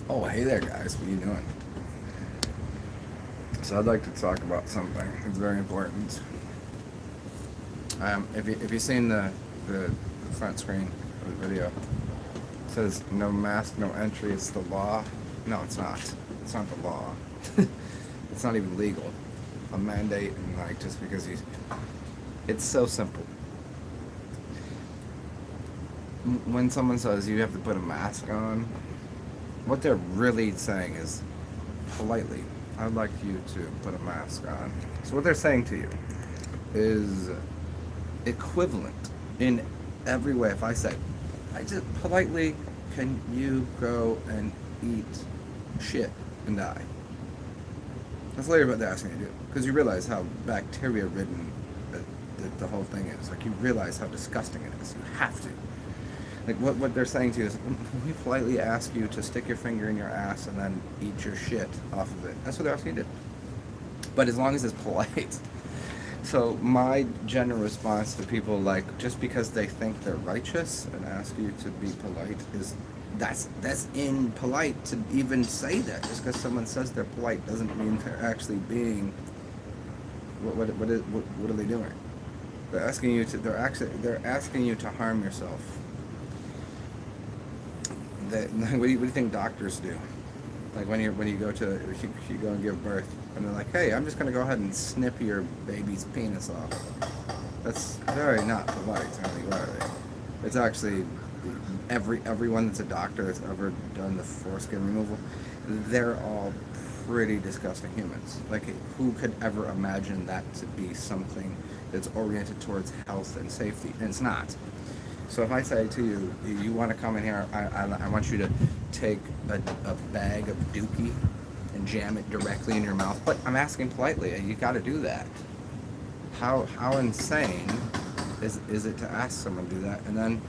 Oh, hey there, guys. What are you doing? So I'd like to talk about something. It's very important. If you've seen the front screen of the video, it says no mask, no entry. It's the law. No, it's not. It's not the law. It's not even legal. A mandate, and like just because it's so simple. When someone says you have to put a mask on, what they're really saying is, politely, I'd like you to put a mask on. So what they're saying to you is equivalent in every way. If I say, I just politely, can you go and eat shit and die? That's literally what they're asking you to do. Because you realize how bacteria-ridden the whole thing is. Like, you realize how disgusting it is. You have to. Like, what they're saying to you is, we politely ask you to stick your finger in your ass and then eat your shit off of it. That's what they're asking you to do. But as long as it's polite. So my general response to people, like, just because they think they're righteous and ask you to be polite is, that's impolite to even say that. Just because someone says they're polite doesn't mean they're actually being, what are they doing? They're asking you to harm yourself. What do you think doctors do? Like when you go and give birth, and they're like, hey, I'm just gonna go ahead and snip your baby's penis off. That's very not polite. It's actually everyone that's a doctor that's ever done the foreskin removal, they're all pretty disgusting humans. Like, who could ever imagine that to be something that's oriented towards health and safety? And it's not. So if I say to you, you want to come in here, I want you to take a bag of dookie and jam it directly in your mouth. But I'm asking politely, you got to do that. How insane is it to ask someone to do that? And then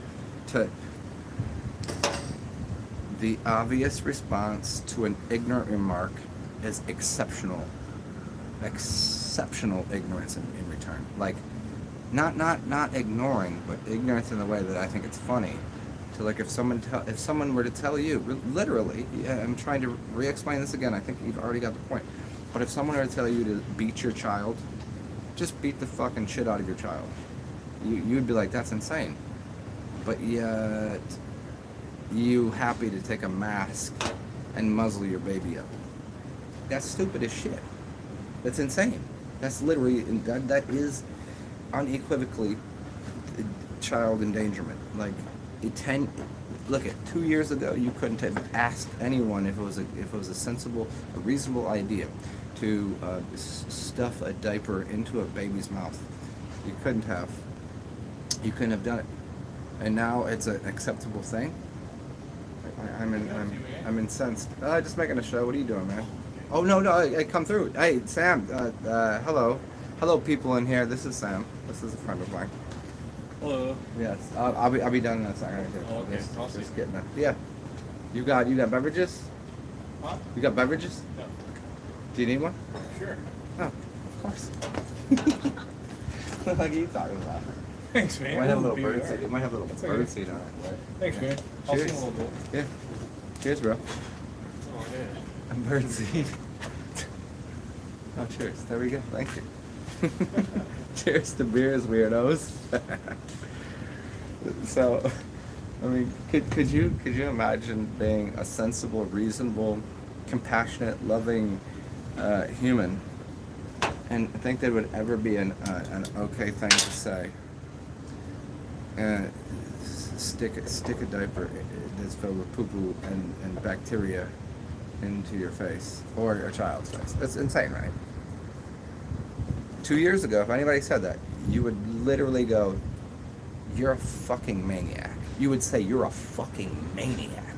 the obvious response to an ignorant remark is exceptional ignorance in return. Like, not ignoring, but ignorance in the way that I think it's funny. So, like, if someone were to tell you, literally, I'm trying to re-explain this again. I think you've already got the point. But if someone were to tell you to beat your child, just beat the fucking shit out of your child. You'd be like, that's insane. But yet, you happy to take a mask and muzzle your baby up. That's stupid as shit. That's insane. That's literally, that is unequivocally child endangerment. Like, look at 2 years ago, you couldn't have asked anyone if it was a sensible, a reasonable idea to stuff a diaper into a baby's mouth. You couldn't have done it, and now it's an acceptable thing. I'm incensed. Just making a show. What are you doing, man? Oh no, I come through. Hey, Sam. Hello, people in here. This is Sam. This is a friend of mine. Hello. Yes, I'll be done in a second. Oh, okay. Just getting it. Yeah. You got beverages? What? You got beverages? No. Do you need one? Sure. Oh, of course. What are you talking about? Thanks, man. It might have a little Ooh, bird seed. It might have a little That's bird okay. seed on it. Right? Thanks, man. I'll see you in a little bit. Yeah. Cheers, bro. Oh, yeah. And bird seed. Oh, cheers. There we go. Thank you. Cheers to beers, weirdos. So, I mean, could you imagine being a sensible, reasonable, compassionate, loving human, and think there would ever be an okay thing to say? Stick a diaper that's filled with poo-poo and bacteria into your face or your child's face. That's insane, right? 2 years ago, if anybody said that, you would literally go, you're a fucking maniac. You would say, you're a fucking maniac.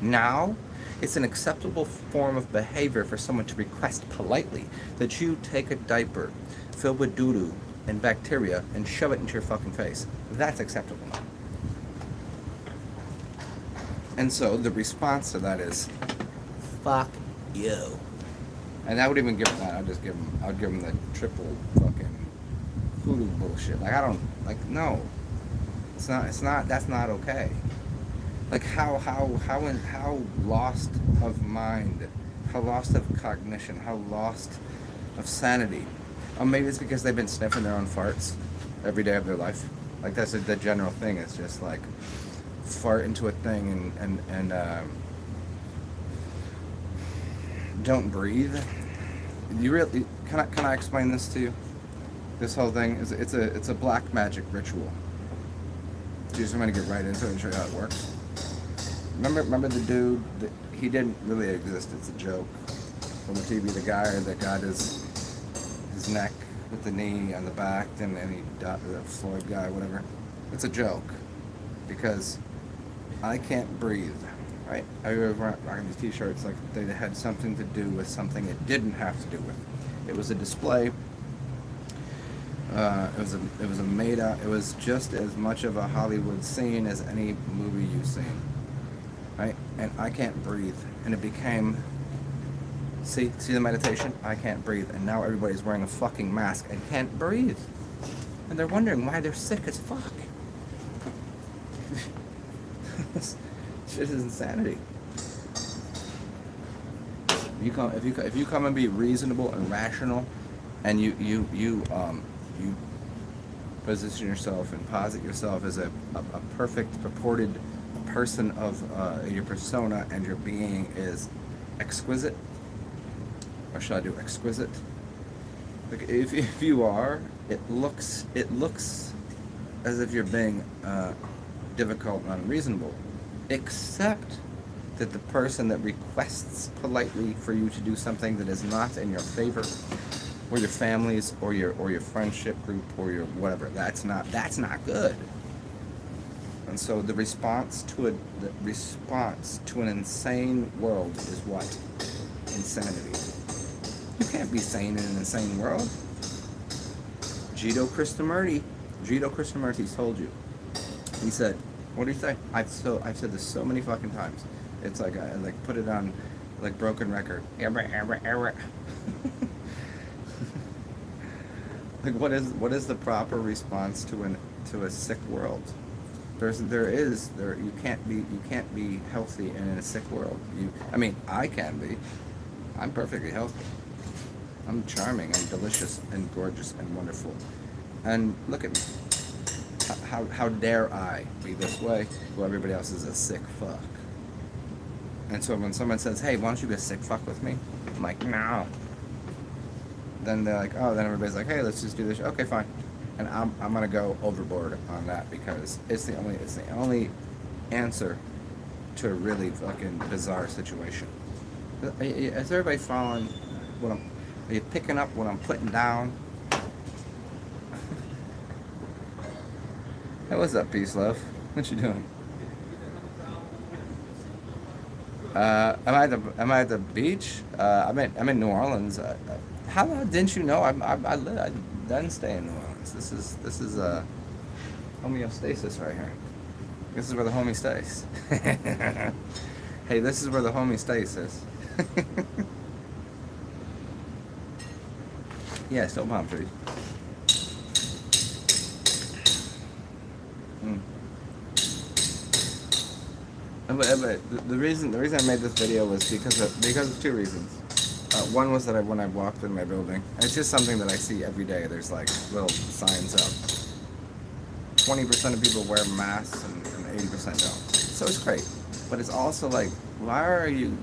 Now, it's an acceptable form of behavior for someone to request politely that you take a diaper filled with doo-doo and bacteria and shove it into your fucking face. That's acceptable now. And so the response to that is, fuck you. And I would even give him that. I'd give him the triple fucking hoodoo bullshit. Like, I don't, like, no. It's not, that's not okay. Like how lost of mind, how lost of cognition, how lost of sanity. Or maybe it's because they've been sniffing their own farts every day of their life. Like that's the general thing. It's just like fart into a thing and don't breathe. You really can I explain this to you? This whole thing is it's a black magic ritual. Just I'm gonna get right into it and show you how it works. Remember the dude that he didn't really exist. It's a joke from the TV. The guy that got his neck with the knee on the back, and he died, the Floyd guy, whatever. It's a joke because I can't breathe. Right? I was rocking these T-shirts like they had something to do with something it didn't have to do with. It was a display. It was a made up. It was just as much of a Hollywood scene as any movie you've seen. Right? And I can't breathe, and it became. See the meditation? I can't breathe, and now everybody's wearing a fucking mask and can't breathe, and they're wondering why they're sick as fuck. This shit is insanity. If you come and be reasonable and rational, and you position yourself and posit yourself as a perfect purported person of your persona, and your being is exquisite, or should I do exquisite? Like if you are, it looks as if you're being difficult and unreasonable, except that the person that requests politely for you to do something that is not in your favor, or your family's, or your friendship group, or your whatever, that's not good. And so the response to an insane world is what? Insanity. You can't be sane in an insane world. Guido Krishnamurti told you. He said, what do you say? I've said this so many fucking times. It's like I like put it on like broken record. Error. Like what is the proper response to a sick world? You can't be healthy in a sick world. I can be. I'm perfectly healthy. I'm charming and delicious and gorgeous and wonderful. And look at me. How dare I be this way while everybody else is a sick fuck? And so when someone says, hey, why don't you be a sick fuck with me? I'm like, no. Then they're like, oh, then everybody's like, hey, let's just do this. Okay, fine. And I'm gonna go overboard on that because it's the only answer to a really fucking bizarre situation. Is everybody following what are you picking up what I'm putting down? Hey, what's up, peace, love? What you doing? Am I at the beach? I'm in New Orleans. How didn't you know? I didn't stay in New Orleans. This is homeostasis right here. This is where the homie stays. Hey, this is where the homie stays, sis. Yeah, still palm trees. But the reason I made this video was because of two reasons. One was that when I walked in my building, and it's just something that I see every day. There's like little signs up. 20% of people wear masks and 80% don't. So it's great, but it's also like, why are you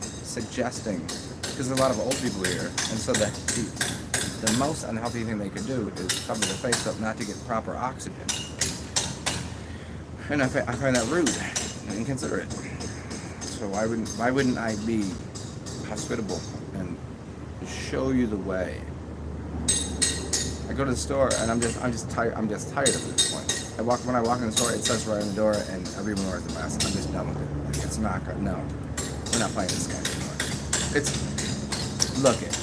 suggesting? Because there's a lot of old people here, and so the most unhealthy thing they could do is cover their face up, not to get proper oxygen. And I find that rude and inconsiderate. So why wouldn't I be hospitable and show you the way? I go to the store and I'm just tired of it at this point. When I walk in the store, it says right on the door, and everyone wears a mask. I'm just done with it. Like, it's not good. No, we're not playing this game anymore. Look it.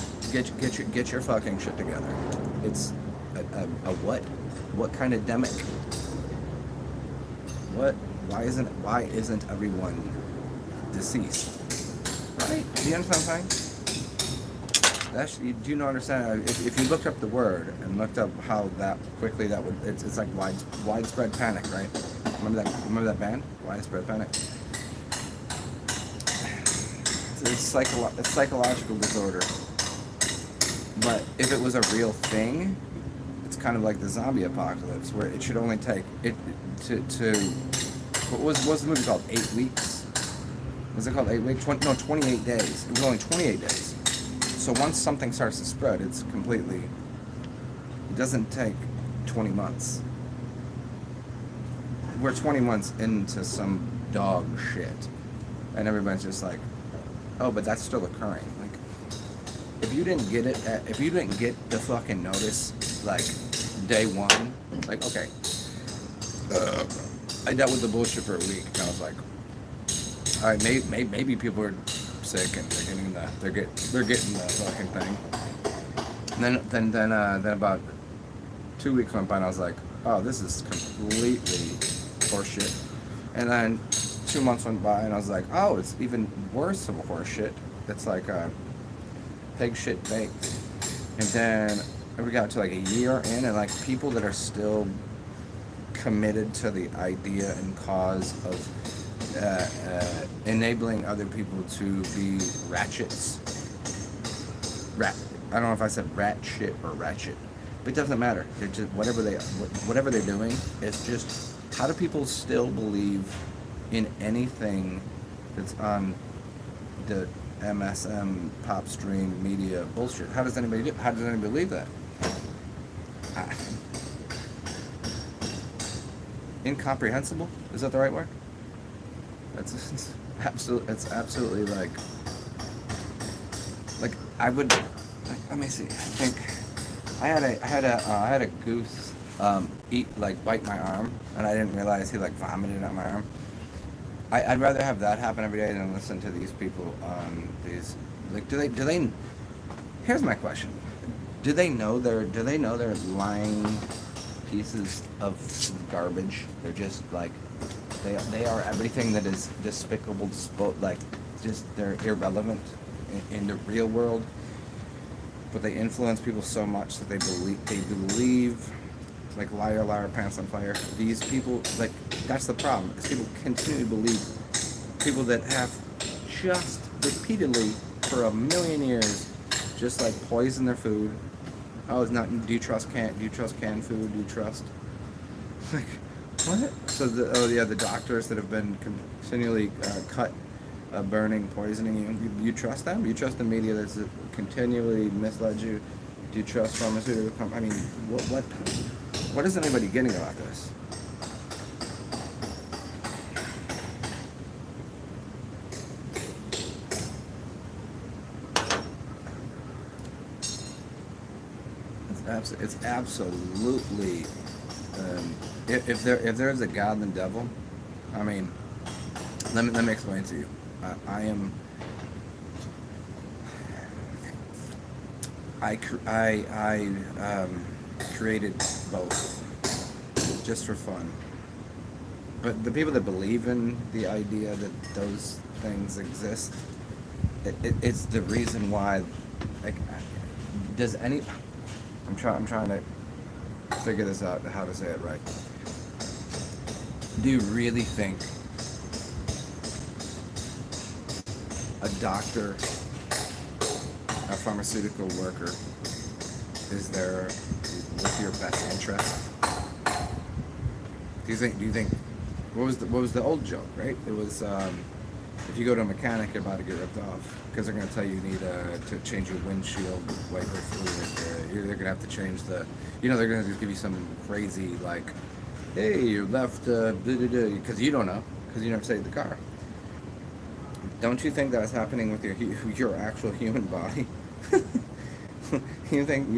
Get your fucking shit together. It's a what? What kind of demic? What? Why isn't everyone deceased? Right? Do you understand what I'm saying? you do not understand. If you looked up the word and looked up how that quickly that would, it's like widespread panic, right? Remember that band, Widespread Panic? It's psychological disorder. But if it was a real thing, it's kind of like the zombie apocalypse, where it should only take it to what was the movie called? 8 weeks? Was it called 8 weeks? 28 days. It was only 28 days. So once something starts to spread, it doesn't take 20 months. We're 20 months into some dog shit. And everybody's just like, oh, but that's still occurring. Like, if you didn't get the fucking notice, like, day one, like, okay, I dealt with the bullshit for a week, and I was like, all right, maybe people are sick and they're getting the fucking thing. And then about 2 weeks went by, and I was like, oh, this is completely horseshit. And then 2 months went by, and I was like, oh, it's even worse of a horseshit. It's like pig shit baked. And then we got to like a year in, and like people that are still committed to the idea and cause of enabling other people to be ratchets. I don't know if I said rat shit or ratchet, but it doesn't matter. They're just whatever they're doing. It's just, how do people still believe in anything that's on the MSM pop stream media bullshit? How does anybody believe that? Incomprehensible? Is that the right word? It's absolutely like I would, like, let me see. I think I had a goose bite my arm, and I didn't realize he like vomited on my arm. I'd rather have that happen every day than listen to these people on these, like, do they here's my question. Do they know they're lying pieces of garbage? They're just like, they are everything that is despicable, like, just they're irrelevant in the real world, but they influence people so much that they believe like liar, liar, pants on fire. These people, like, that's the problem, is people continue to believe, people that have just repeatedly for a million years just like poison their food. Oh, it's not, do you trust canned food? Do you trust, like, what? So the doctors that have been continually burning, poisoning you, you trust them? You trust the media that's continually misled you? Do you trust pharmaceutical companies? I mean, what is anybody getting about this? It's absolutely, if there's a God and devil, I mean, let me explain to you. I created both just for fun. But the people that believe in the idea that those things exist, it's the reason why. Like, I'm trying to figure this out, how to say it right. Do you really think a doctor, a pharmaceutical worker, is there with your best interest? Do you think what was the old joke, right? It was if you go to a mechanic, you're about to get ripped off because they're going to tell you need to change your windshield wiper fluid. They're going to have to change they're going to give you some crazy, like, hey, you left because you don't know, because you never saved the car. Don't you think that's happening with your actual human body? you think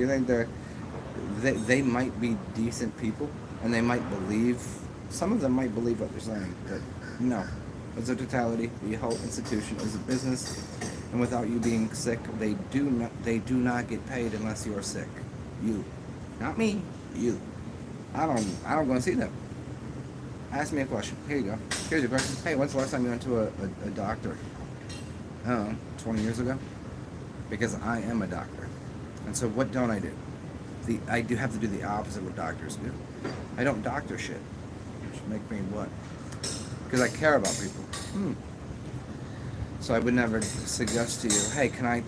they might be decent people, and they might believe, some of them might believe what they're saying, but no. As a totality, the whole institution is a business, and without you being sick, they do not get paid unless you're sick. You, not me. You. I don't go and see them. Ask me a question. Here you go. Here's your question. Hey, when's the last time you went to a doctor? I don't know, 20 years ago? because I am a doctor. And so what don't I do? I do have to do the opposite of what doctors do. I don't doctor shit. Which make me what? Because I care about people. So I would never suggest to you, hey, can I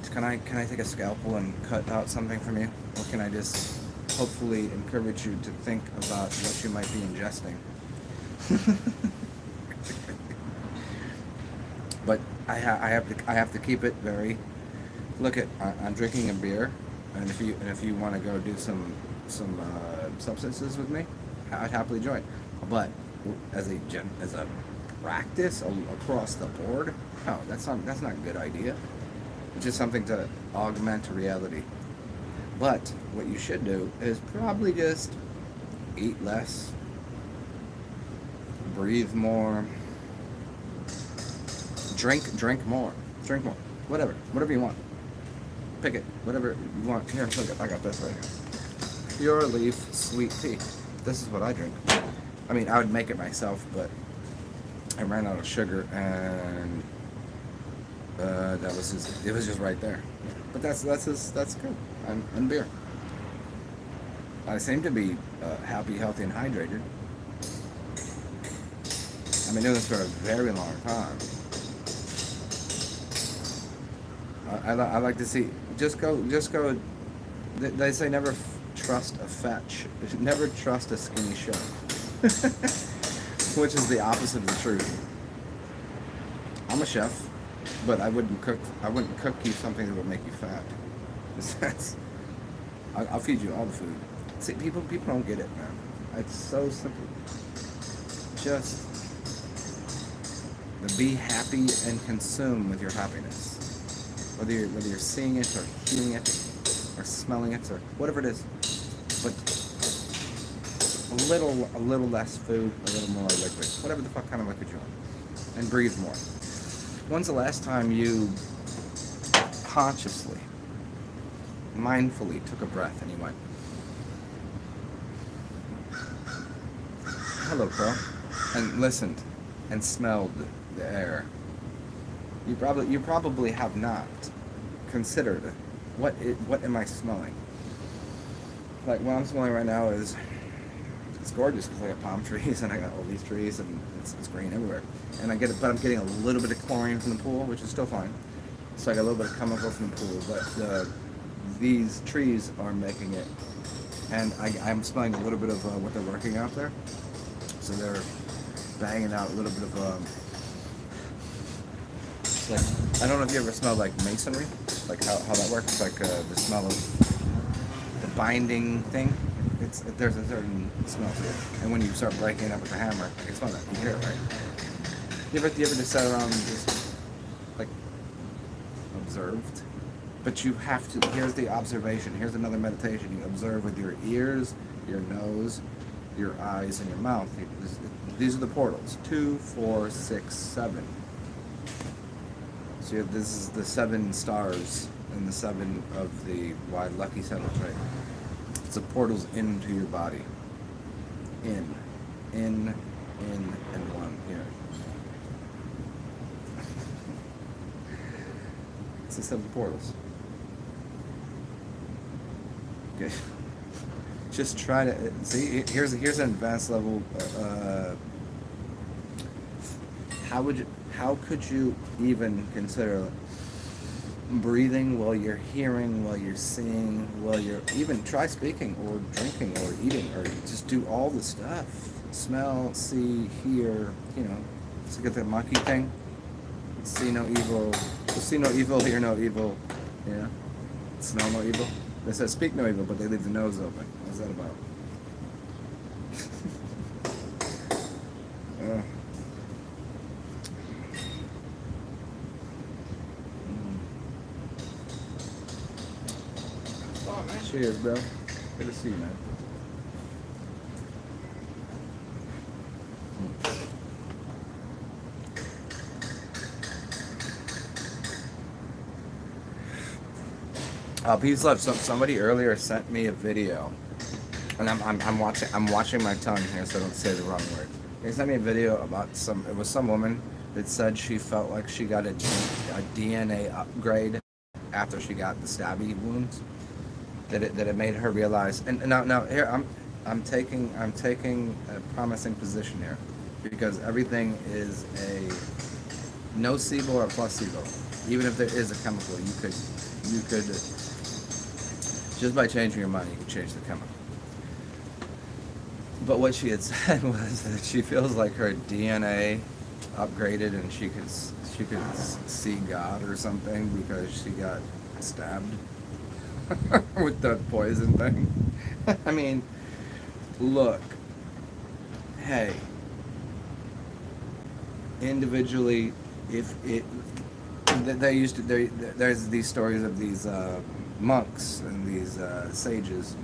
take a scalpel and cut out something from you? Or can I just hopefully encourage you to think about what you might be ingesting? But I have to keep it very. Look at I'm drinking a beer, and if you want to go do some substances with me, I'd happily join. But as a practice across the board, no, that's not a good idea. It's just something to augment reality. But what you should do is probably just eat less, breathe more, drink more, whatever you want. Pick it, whatever you want. Here, look, I got this right here. Pure leaf sweet tea. This is what I drink. I mean, I would make it myself, but I ran out of sugar, and it was just right there. But that's good. And beer. I seem to be happy, healthy, and hydrated. I've been doing this for a very long time. I like to see. Just go. They say never trust a never trust a skinny chef, which is the opposite of the truth. I'm a chef, but I wouldn't cook you something that would make you fat. I'll feed you all the food. See, people don't get it, man. It's so simple. Just be happy and consume with your happiness. Whether you're seeing it or hearing it or smelling it or whatever it is, but a little less food, a little more liquid, whatever the fuck kind of liquid you want, and breathe more. When's the last time you consciously, mindfully took a breath and you went, "Hello, Crow," and listened and smelled the air? You probably have not considered what am I smelling? Like what I'm smelling right now it's gorgeous because I got palm trees and I got all these trees and it's green everywhere. And but I'm getting a little bit of chlorine from the pool, which is still fine. So I got a little bit of chemical from the pool, but these trees are making it. And I'm smelling a little bit of what they're working out there. So they're banging out a little bit of like, I don't know if you ever smelled like masonry, like how that works, like the smell of the binding thing. There's a certain smell to it, and when you start breaking it up with a hammer, I can smell that. You hear it, right? You ever just sat around and just like observed? But you have to. Here's the observation. Here's another meditation. You observe with your ears, your nose, your eyes, and your mouth. These are the portals: 2, 4, 6, 7. So this is the 7 stars and the 7 of the wide lucky 7, right? It's the portals into your body. In, and 1 here. It's the 7 portals. Okay. Just try to see. Here's an advanced level. How could you even consider breathing while you're hearing, while you're seeing, while you're even try speaking or drinking or eating or just do all the stuff. Smell, see, hear, let's get the monkey thing. See no evil, hear no evil, smell no evil. They said speak no evil, but they leave the nose open. What's that about? Cheers, bro. Good to see you, man. Peace love. Somebody earlier sent me a video, and I'm watching my tongue here so I don't say the wrong word. They sent me a video about some woman that said she felt like she got a DNA upgrade after she got the stabby wounds, that it made her realize. And now here I'm taking a promising position here, because everything is a nocebo or placebo. Even if there is a chemical, you could just by changing your mind, you can change the chemical. But what she had said was that she feels like her DNA upgraded and she could see God or something because she got stabbed with the poison thing. I mean, look, hey, individually, if it, there's these stories of these monks and these sages,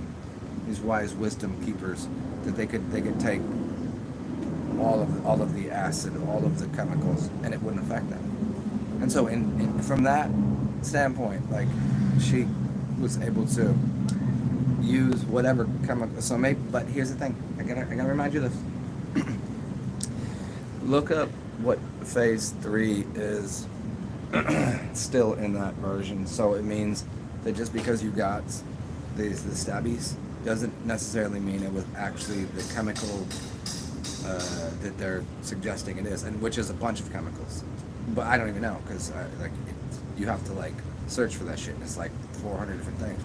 these wise wisdom keepers, that they could take all of the acid, all of the chemicals, and it wouldn't affect them. And so, from that standpoint, like, she was able to use whatever chemical. So maybe, but here's the thing: I gotta remind you this. Look up what phase 3 is still in that version. So it means that just because you got the stabbies doesn't necessarily mean it was actually the chemical that they're suggesting it is, and which is a bunch of chemicals. But I don't even know, because you have to like search for that shit, and it's like 400 different things.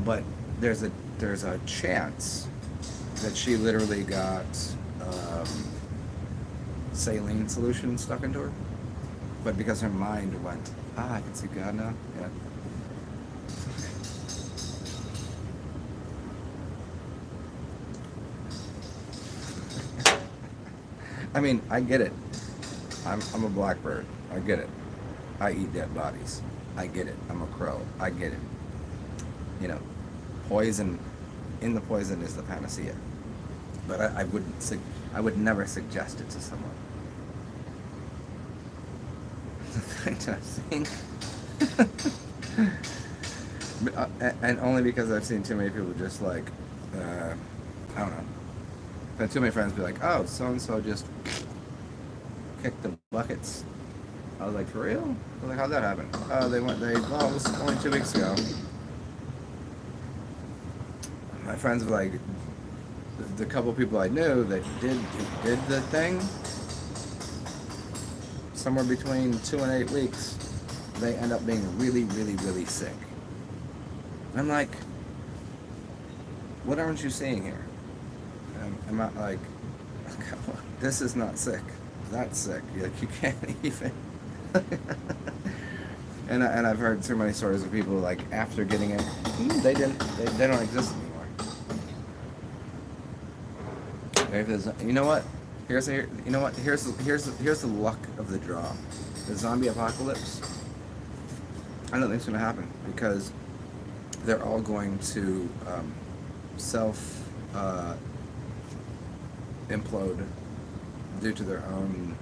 But there's a chance that she literally got saline solution stuck into her, but because her mind went, I can see God now. Yeah. I mean, I get it. I'm a blackbird. I get it. I eat dead bodies. I get it. I'm a crow. I get it. You know, poison, in the poison is the panacea. But I would never suggest it to someone. I think. And only because I've seen too many people just like, I don't know. I've had too many friends be like, oh, so-and-so just kicked the buckets. I was like, for real? I was like, how'd that happen? Oh, it was only 2 weeks ago. My friends were like, the couple people I knew that did the thing, somewhere between 2 and 8 weeks, they end up being really, really, really sick. And I'm like, what aren't you seeing here? I'm not like, this is not sick. That's sick. Like, you can't even. and I've heard too many stories of people like after getting it, they don't exist anymore. If there's, you know what? Here's the luck of the draw. The zombie apocalypse, I don't think it's gonna happen because they're all going to self implode due to their own,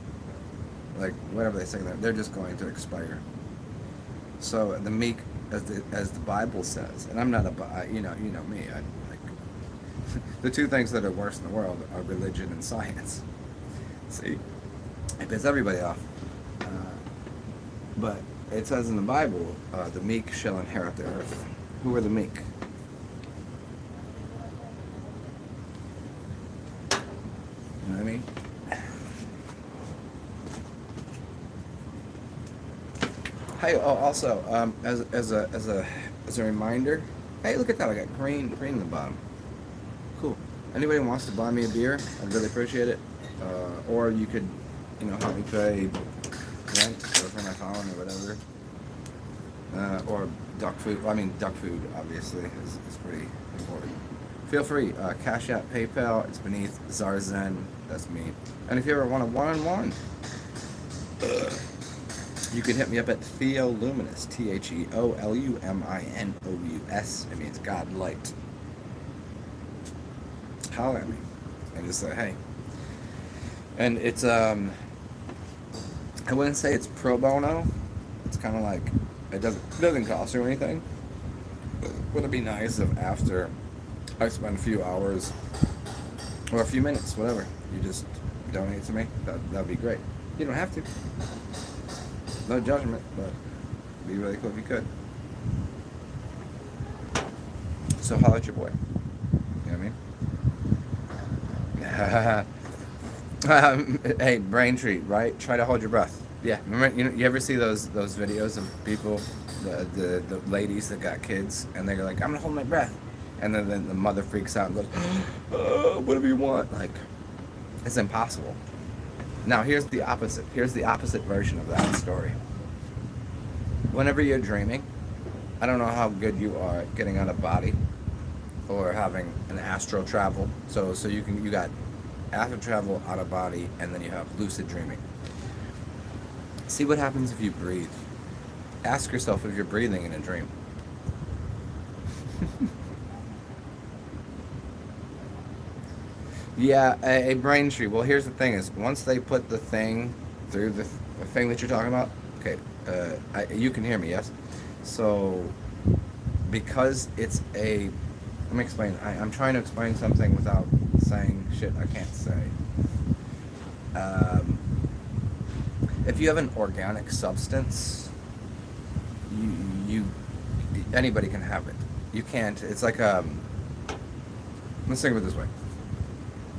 like, whatever they say, they're just going to expire. So the meek, as the Bible says, and I'm not you know me, I like the two things that are worse in the world are religion and science. See, it pisses everybody off. But it says in the Bible, the meek shall inherit the earth. Who are the meek? You know what I mean? Hey, also, as a reminder, hey, look at that! I got green in the bottom. Cool. Anybody who wants to buy me a beer, I'd really appreciate it. Or you could, help me pay rent or for my phone or whatever. Or duck food. Well, I mean, duck food obviously is pretty important. Feel free. CashApp, PayPal. It's beneath TsarXen. That's me. And if you ever want a one-on-one, you can hit me up at Theoluminous. TheoluMinous. It means God light. Holler at me and just say hey. And it's I wouldn't say it's pro bono. It's kind of like it doesn't cost you anything. Would it be nice if after I spend a few hours or a few minutes, whatever, you just donate to me? That'd be great. You don't have to. No judgment, but It'd be really cool if you could. So holla at your boy. You know what I mean? Hey, Braintree, right? Try to hold your breath. Yeah, remember, you ever see those videos of people, the ladies that got kids, and they're like, I'm gonna hold my breath, and then the mother freaks out and goes, oh, whatever you want. Like, it's impossible. Now here's the opposite. Here's the opposite version of that story. Whenever you're dreaming, I don't know how good you are at getting out of body or having an astral travel. So you got astral travel, out of body, and then you have lucid dreaming. See what happens if you breathe. Ask yourself if you're breathing in a dream. Yeah, a brain tree. Well, here's the thing: is once they put the thing through the thing that you're talking about. Okay, you can hear me, yes? So, because it's a, let me explain. I'm trying to explain something without saying shit I can't say. If you have an organic substance, you anybody can have it. You can't. It's like let's think of it this way.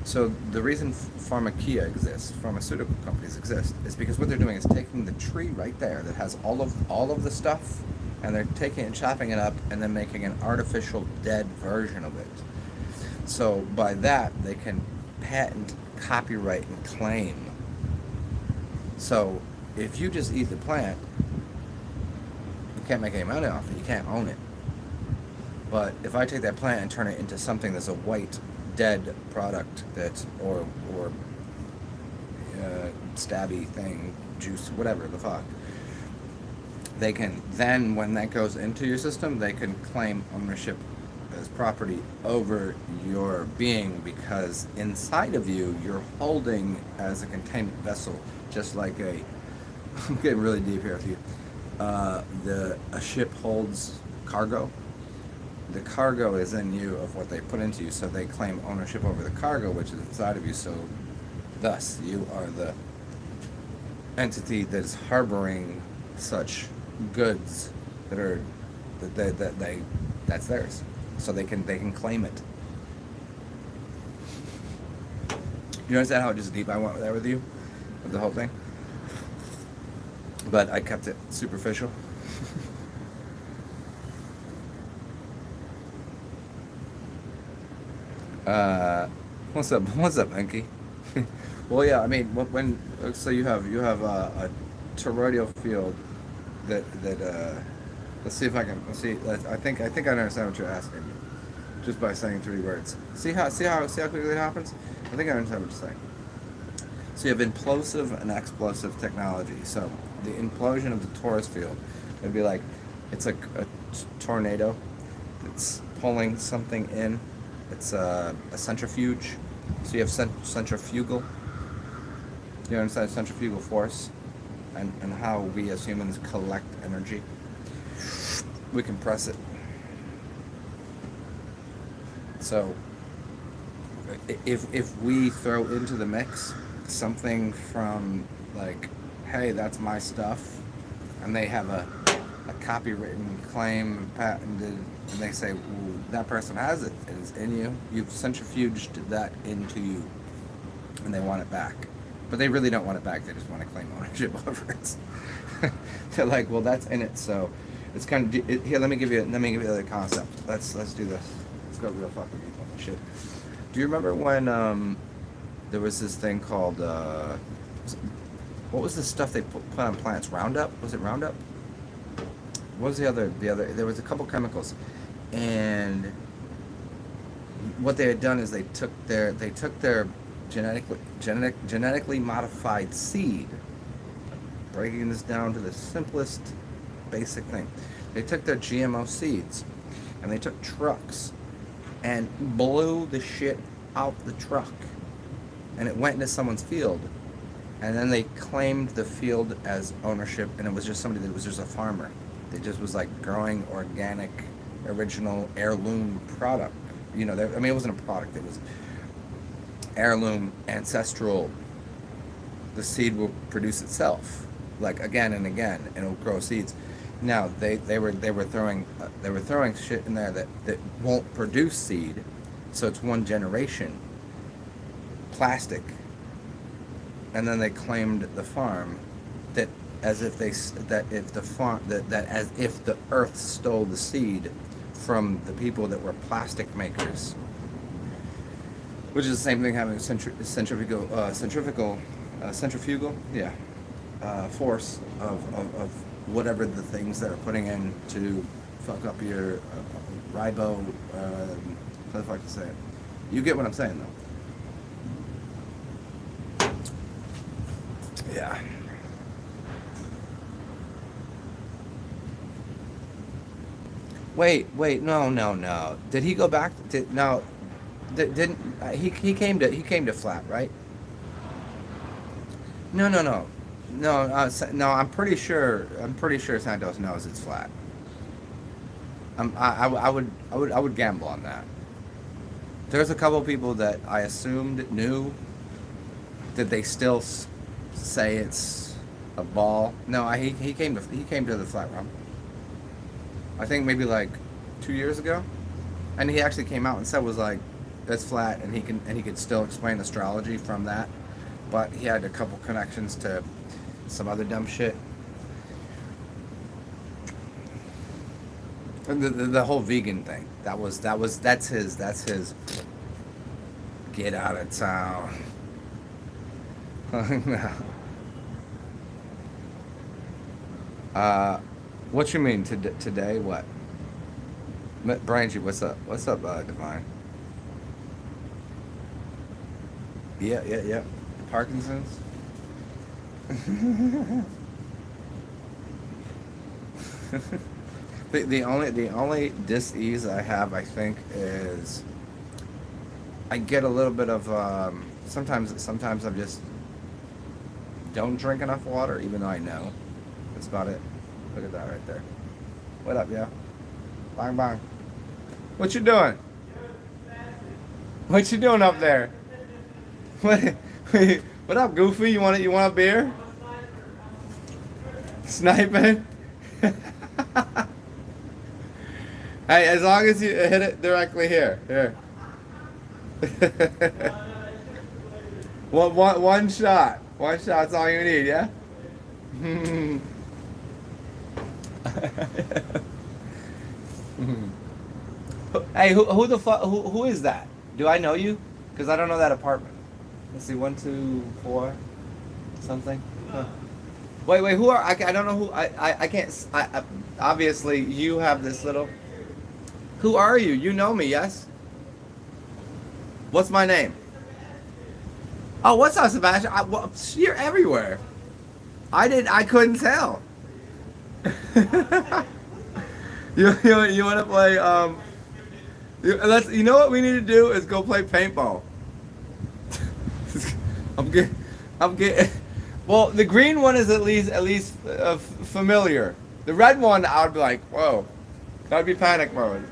So the reason pharmacia exists, pharmaceutical companies exist, is because what they're doing is taking the tree right there that has all of the stuff, and they're taking it and chopping it up and then making an artificial dead version of it. So by that they can patent, copyright, and claim. So if you just eat the plant, you can't make any money off it. You can't own it. But if I take that plant and turn it into something that's a white dead product, that's or stabby thing, juice, whatever the fuck, they can then, when that goes into your system, they can claim ownership as property over your being, because inside of you you're holding as a containment vessel, just like I'm getting really deep here with you. A ship holds cargo. The cargo is in you of what they put into you, so they claim ownership over the cargo, which is inside of you. So, thus, you are the entity that is harboring such goods that are that's theirs. So they can claim it. You understand how just deep I went there with you, with the whole thing? But I kept it superficial. What's up, Enki? Well, yeah, I mean, when so you have a toroidal field that let's see if I can see. I think I understand what you're asking, just by saying 3 words. See how quickly it happens? I think I understand what you're saying. So you have implosive and explosive technology. So the implosion of the torus field would be like, it's like a tornado that's pulling something in. It's a centrifuge. So you have centrifugal. You understand centrifugal force and how we as humans collect energy. We compress it. So if we throw into the mix something from like, hey, that's my stuff, and they have a copywritten claim, patented, and they say, well, that person has it, it is in you, you've centrifuged that into you, and they want it back. But they really don't want it back, they just want to claim ownership over it. They're like, well, that's in it, so it's kind of, here, let me give you the other concept. Let's do this. Let's go real fucking deep on this shit. Do you remember when there was this thing called what was the stuff they put on plants? Roundup? Was it Roundup? What was the other? There was a couple chemicals, and what they had done is they took their genetically modified seed, breaking this down to the simplest basic thing. They took their GMO seeds, and they took trucks, and blew the shit out the truck, and it went into someone's field, and then they claimed the field as ownership, and it was just somebody that was just a farmer. It just was like growing organic, original heirloom product. You know, I mean, it wasn't a product. It was heirloom, ancestral. The seed will produce itself, like again and again, and it'll grow seeds. Now they were throwing shit in there that won't produce seed, so it's one generation plastic, and then they claimed the farm that as if that if the farm that as if the earth stole the seed from the people that were plastic makers, which is the same thing having centrifugal force of whatever the things that are putting in to fuck up your ribo. How the fuck to say it? You get what I'm saying, though. Yeah. Wait, no. Did he go back? Didn't he came to flat, right? No. No, I'm pretty sure Santos knows it's flat. I would gamble on that. There's a couple people that I assumed knew. Did they still say it's a ball? No, he came to the flat realm. I think maybe like 2 years ago, and he actually came out and said was like it's flat, and he could still explain astrology from that, but he had a couple connections to some other dumb shit. And the whole vegan thing, that's his get out of town. What you mean today? What? Brangie, what's up? What's up, Divine? Yeah. Parkinson's. The only dis-ease I have, I think, is I get a little bit of sometimes I just don't drink enough water, even though I know. That's about it. Look at that right there. What up, yo? Bang bang. What you doing? What you doing up there? What up, Goofy? You want a beer? Sniping? Hey, as long as you hit it directly here. Here. One shot. One shot's all you need, yeah? Hey, who the fuck? Who is that? Do I know you? Because I don't know that apartment. Let's see, 1, 2, 4, something. Huh. Wait, who are I don't know who I can't. Obviously you have this little. Who are you? You know me, yes? What's my name? Oh, what's up, Sebastian? You're everywhere. I couldn't tell. you want to play? You know what we need to do is go play paintball. I'm getting. Well, the green one is at least familiar. The red one, I would be like, whoa, that'd be panic mode.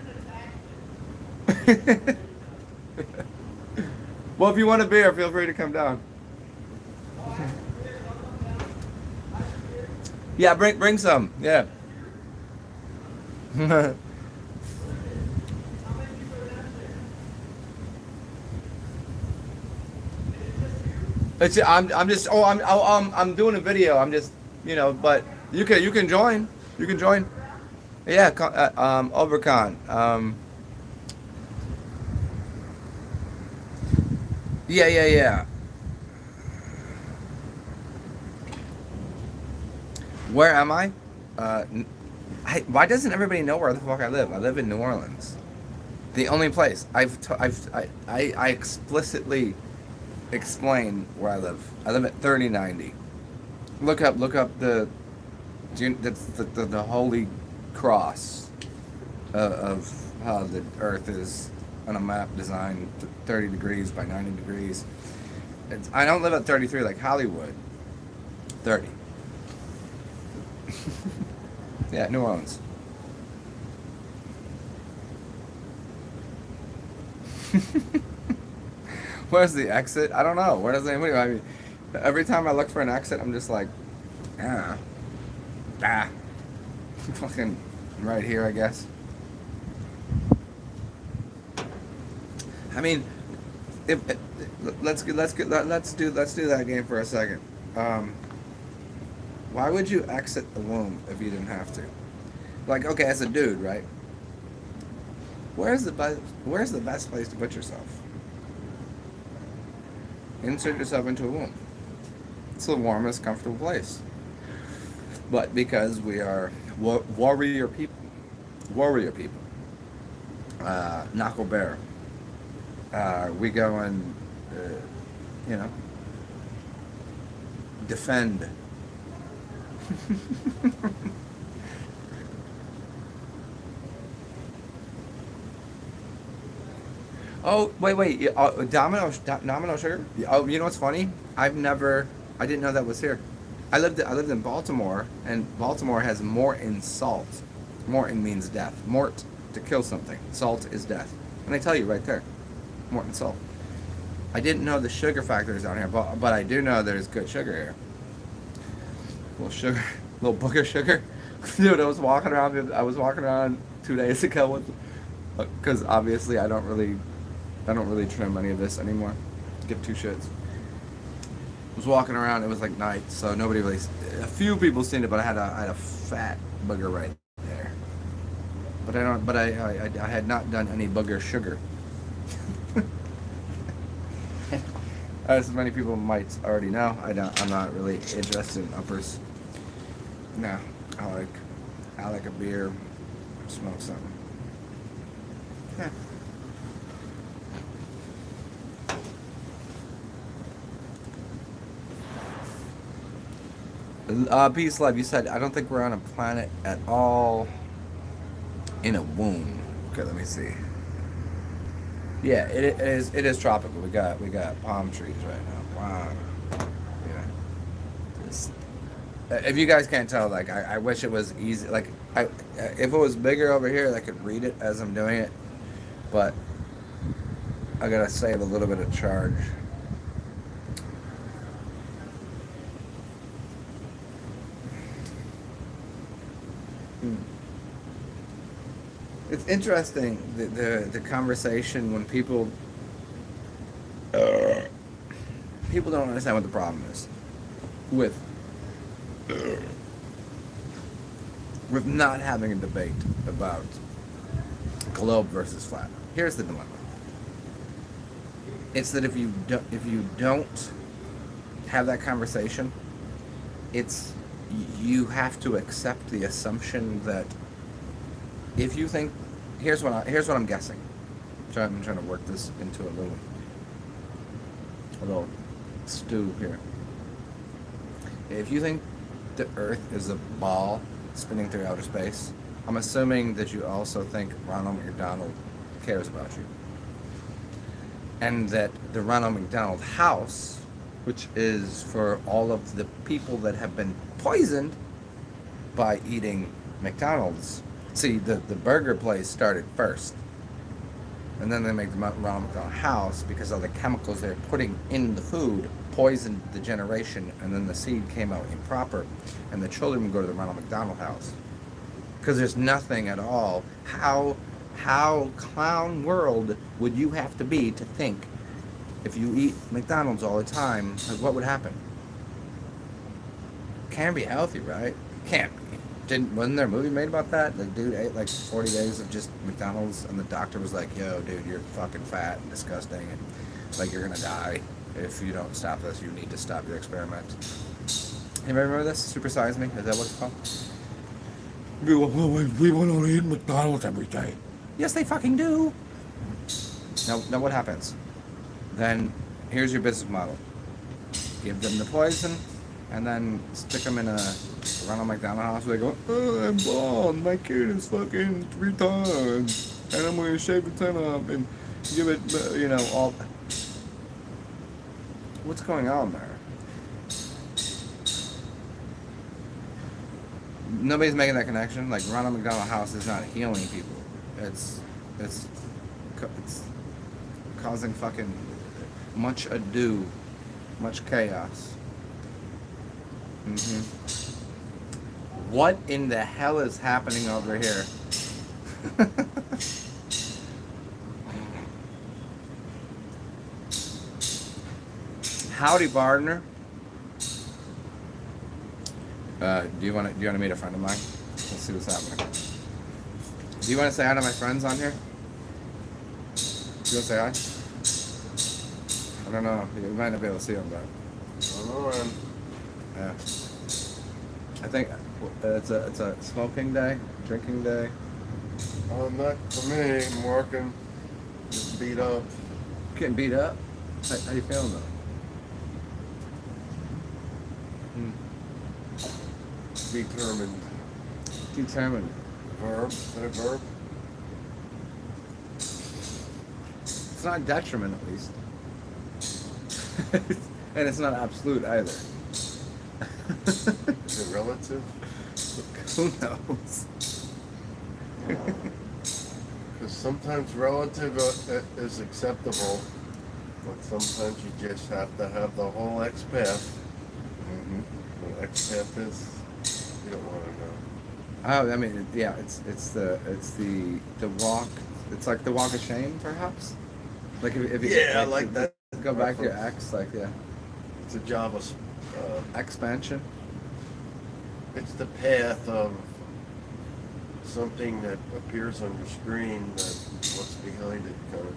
Well, if you want a beer, feel free to come down. Yeah, bring some. Yeah. I'm doing a video. I'm just, but you can join. You can join. Yeah, Overcon. Yeah. Where am I? Why doesn't everybody know where the fuck I live? I live in New Orleans. The only place I explicitly explain where I live. I live at 3090. Look up that's the holy cross of how the Earth is on a map designed 30 degrees by 90 degrees. I don't live at 33 like Hollywood. 30. Yeah, New Orleans. Where's the exit? I don't know. Where does anybody? I mean, every time I look for an exit, I'm just like, ah. Fucking right here, I guess. I mean, if let's do that game for a second. Why would you exit the womb if you didn't have to? Like, okay, as a dude, right? Where's the best place to put yourself? Insert yourself into a womb. It's the warmest, comfortable place. But because we are warrior people, knuckle bear, we go and, you know, defend. Oh, wait. Domino sugar? Oh, you know what's funny? I didn't know that was here. I lived in Baltimore, and Baltimore has mort in salt. Morton means death. Mort, to kill something. Salt is death. And they tell you right there. Mort and salt. I didn't know the sugar factor is down here, but I do know there's good sugar here. Little booger sugar. Dude, I was walking around 2 days ago with, because obviously I don't really trim any of this anymore. Give two shits. I was walking around. It was like night, so nobody really. A few people seen it, but I had a fat booger right there. But I had not done any booger sugar. As many people might already know, I'm not really interested in uppers. No, I like a beer, smoke something. Peace Love, you said, I don't think we're on a planet at all in a womb. Okay, let me see. Yeah, it is tropical. We got palm trees right now. Wow. Yeah. If you guys can't tell, like, I wish it was easy. Like, if it was bigger over here, I could read it as I'm doing it. But I gotta save a little bit of charge. It's interesting the conversation when people don't understand what the problem is with not having a debate about globe versus flat. Here's the dilemma. It's that if you don't have that conversation, you have to accept the assumption that if you think, here's what I'm guessing. I'm trying to work this into a little stew here. If you think the Earth is a ball spinning through outer space, I'm assuming that you also think Ronald McDonald cares about you, and that the Ronald McDonald House, which is for all of the people that have been poisoned by eating McDonald's. See, the burger place started first, and then they make the Ronald McDonald House because of the chemicals they're putting in the food poisoned the generation, and then the seed came out improper, and the children would go to the Ronald McDonald House because there's nothing at all. How clown world would you have to be to think if you eat McDonald's all the time, like, what would happen? Can't be healthy, right? Can't be. Wasn't there a movie made about that? The dude ate like 40 days of just McDonald's, and the doctor was like, yo, dude, you're fucking fat and disgusting, and like, you're gonna die if you don't stop this. You need to stop your experiment. Anybody remember this? Super Size Me? Is that what it's called? We want to eat McDonald's every day. Yes, they fucking do. Now what happens? Then here's your business model. Give them the poison, and then stick them in a Ronald McDonald House where they go, oh, I'm bald, my kid is fucking 3 times, and I'm going to shave the 10 off and give it, all. What's going on there? Nobody's making that connection. Like, Ronald McDonald House is not healing people. It's causing fucking much ado, much chaos. What in the hell is happening over here? Howdy, partner. Do you want to meet a friend of mine? Let's see what's happening. Do you want to say hi to my friends on here? Do you want to say hi? I don't know. You might not be able to see them, but yeah. I think it's a smoking day, drinking day. Not for me. I'm working. Just beat up. Getting beat up. How you feeling though? Determined. Determined. Verb. Is that a verb? It's not detriment, at least. And it's not absolute either. Is it relative? Who knows? Because sometimes relative is acceptable, but sometimes you just have to have the whole X path. Mm-hmm. What X path is, you don't want to know. Oh, I mean, yeah, it's the walk. It's like the walk of shame, perhaps. Like if you Yeah, I like that. Go back to your X, like yeah. It's a Java. Expansion. It's the path of something that appears on your screen that what's behind it, kind of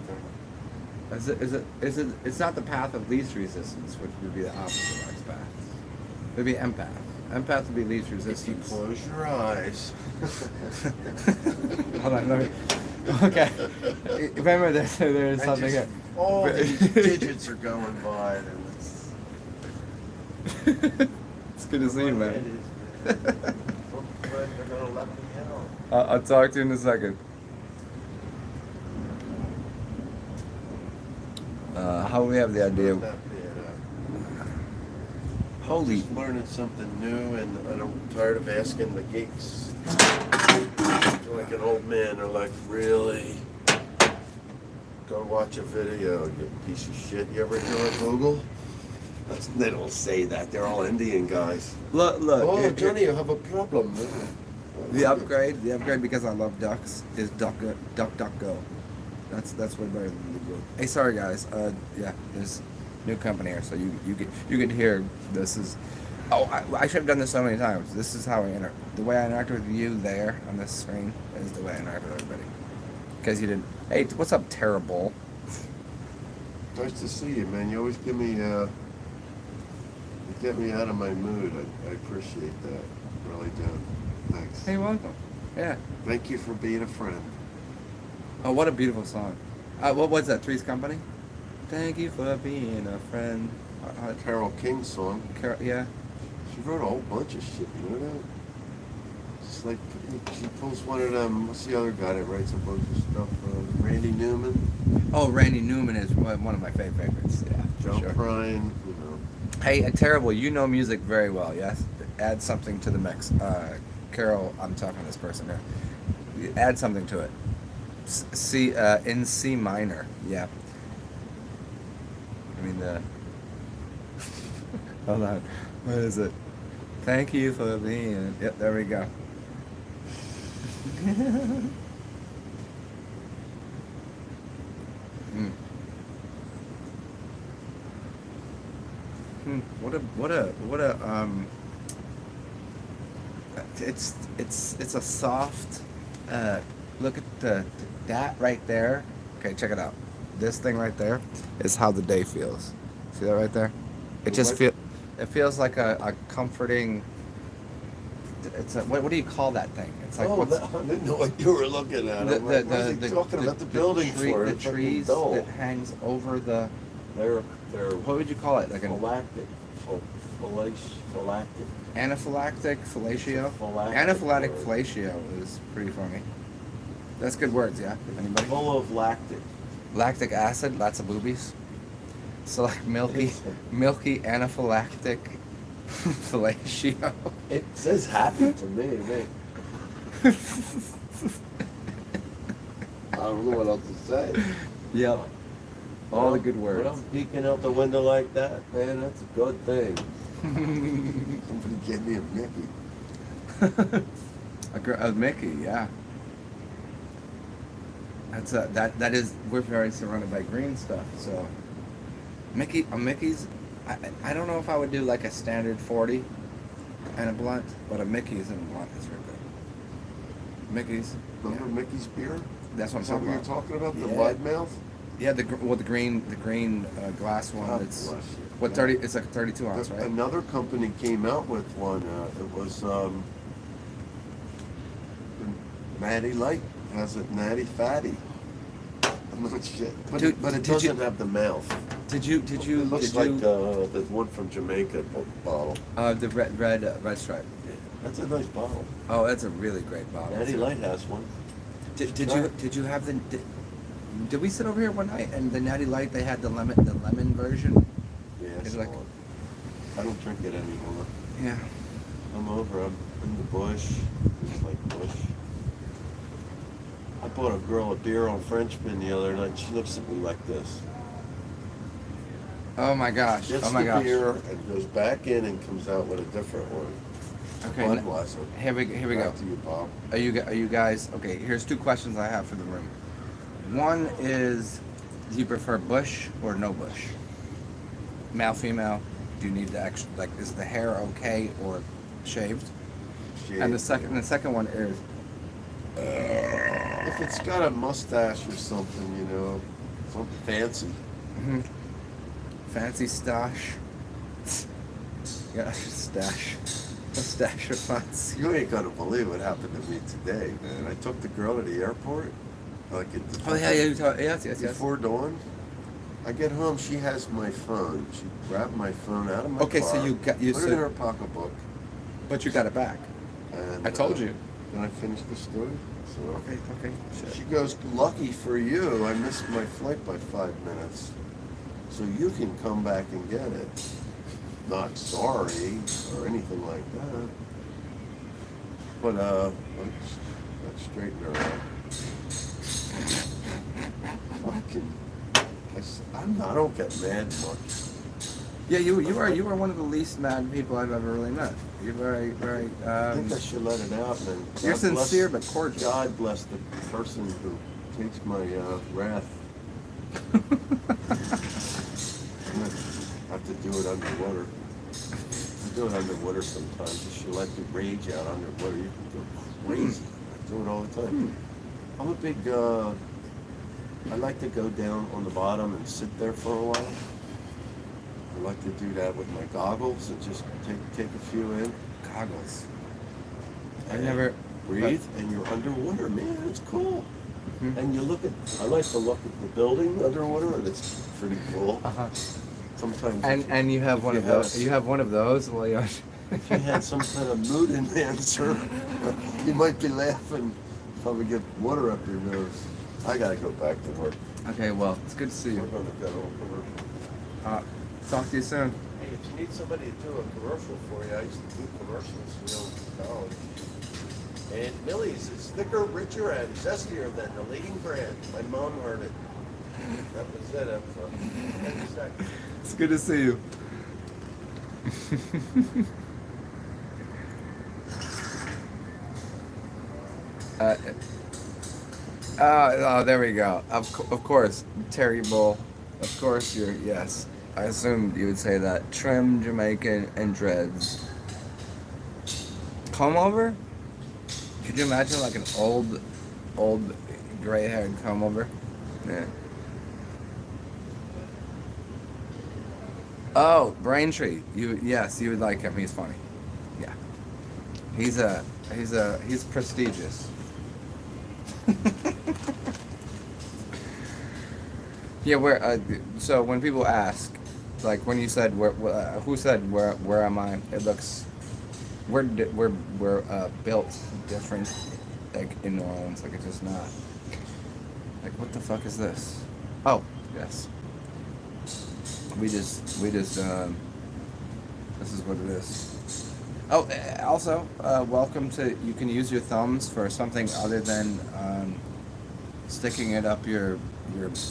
thing. Is it? It's not the path of least resistance, which would be the opposite of X path. It would be empath. Empath would be least If you resistance. close your eyes. Hold on, let me. Okay. Remember, there's something here. All these digits are going by, and it's. It's good to see you, man. They're gonna let me out. I'll talk to you in a second. How we have the idea? Not bad, Holy. Just learning something new, and I'm tired of asking the geeks. Like an old man, they're like, really? Go watch a video, you piece of shit. You ever join Google? They don't say that. They're all Indian guys. Look. Oh, Johnny, you have a problem. The upgrade because I love ducks is DuckGo. That's way better than Google. Hey, sorry guys. Yeah, there's new company here, so you can hear this is. Oh, I should have done this so many times. This is how I interact. The way I interact with you there on this screen is the way I interact with everybody. Because you didn't. Hey, what's up, terrible? Nice to see you, man. You always give me, you get me out of my mood. I appreciate that. Really do. Thanks. Hey, you're welcome. Yeah. Thank you for being a friend. Oh, what a beautiful song. What was that? Three's Company? Thank you for being a friend. Carole King song. Yeah. She wrote a whole bunch of shit, you know that? It's like, she pulls one of them, what's the other guy that writes a bunch of stuff? Randy Newman? Oh, Randy Newman is one of my favorites. Yeah, Joe sure. Prine, you know. Hey, terrible. You know music very well, yes? Add something to the mix. Carol, I'm talking to this person here. Add something to it. In C minor. Yeah. I mean the. Hold on. What is it? Thank you for being. Yep, there we go. What a it's a soft look at that right there. Okay, check it out. This thing right there is how the day feels. See that right there? It feels like a comforting. It's what do you call that thing? It's like I didn't know what you were looking at. I'm like, what is he talking about the building for? The trees that hangs over the. They're What would you call it? Like an phylactic. anaphylactic fellatio. Phylactic Anaphylactic word. fellatio is pretty funny. That's good words, yeah. Anybody? Full of lactic. Lactic acid, lots of boobies. So like milky anaphylactic fellatio. It says happy to me. I don't know what else to say. Yep. All the good words. When I'm peeking out the window like that, man, that's a good thing. Somebody give me a Mickey. A Mickey, yeah. That's that is. We're very surrounded by green stuff, so Mickey's. I don't know if I would do like a standard 40 and a blunt, but a Mickey's and a blunt is real good. Mickey's. Remember Yeah. Mickey's beer? That's what I'm Is that talking what you're about. talking about? The Yeah. wide mouth? Yeah, the green glass one. God That's bless you. what Yeah. 30. It's like a 32 ounce, right? Another company came out with one. It was Natty Light has it Natty Fatty. I'm not shit, but Dude, it did you- doesn't have the mouth. Did you It looks did like you the one from Jamaica bottle. the red stripe? That's a nice bottle. Oh, that's a really great bottle. Natty too. Light has one. Did you have the did we sit over here one night and the Natty Light they had the lemon version? Yeah, It's so like- I don't drink it anymore. Yeah. I'm over. I'm in the bush. It's like bush. I bought a girl a beer on Frenchman the other night. She looks at me like this. Oh my gosh. Gets Oh my the gosh. beer and goes back in and comes out with a different one. Okay. Budweiser. Here we go. Back to you, Bob. Are you guys okay? Here's two questions I have for the room. One is, do you prefer bush or no bush? Male, female. Do you need the extra? Like, is the hair okay or shaved? And the second one is, If it's got a mustache or something, you know, something fancy. fancy stash. Yeah, stash. A stash of fancy. You ain't gonna believe what happened to me today, man. I took the girl to the airport. Like Oh yeah, you talk, yes. before dawn. I get home, she has my phone. She grabbed my phone out of my Okay, car. so you got- you put it said- in her pocketbook. But you got it back. And I told you. Then I finished the story. So Okay. she goes, "Lucky for you, I missed my flight by 5 minutes, so you can come back and get it. Not sorry or anything like that." But let's straighten her out. Fucking, I don't get mad much. Yeah, you are one of the least mad people I've ever really met. You're very. I think I should let it out, and then You're God sincere bless- but cordial. God bless the person who takes my wrath. I'm gonna have to do it underwater. I do it underwater sometimes. You should let the rage out underwater. You can go crazy. I do it all the time. I'm a big. I like to go down on the bottom and sit there for a while. I like to do that with my goggles and just take a few in. Goggles. I and never breathe, and you're underwater, man. It's cool. Mhm. And you look at. I like to look at the building underwater, and it's pretty cool. Uh-huh. Sometimes. And you have if one you of those. have- You have one of those. Well, you. If you had some kind of mood enhancer, you might be laughing. Probably get water up your nose. I gotta go back to work. Okay, well, it's good to see We're you. gonna go. Talk to you soon. Hey, if you need somebody to do a commercial for you, I used to do commercials in college. And Millie's is thicker, richer, and zestier than the leading brand. My mom heard it. That was it. That was that. It's good to see you. Oh, there we go. Of course, Terry Bull. Of course, yes. I assumed you would say that. Trim, Jamaican, and dreads. Comb over? Could you imagine like an old gray-haired comb over? Yeah. Oh, Braintree. Yes, you would like him. He's funny. Yeah. He's prestigious. Yeah, so when people ask, like when you said who said where am I? It looks we're built different, like in New Orleans. Like it's just not. Like what the fuck is this? Oh yes. We just this is what it is. Oh, also welcome to. You can use your thumbs for something other than sticking it up your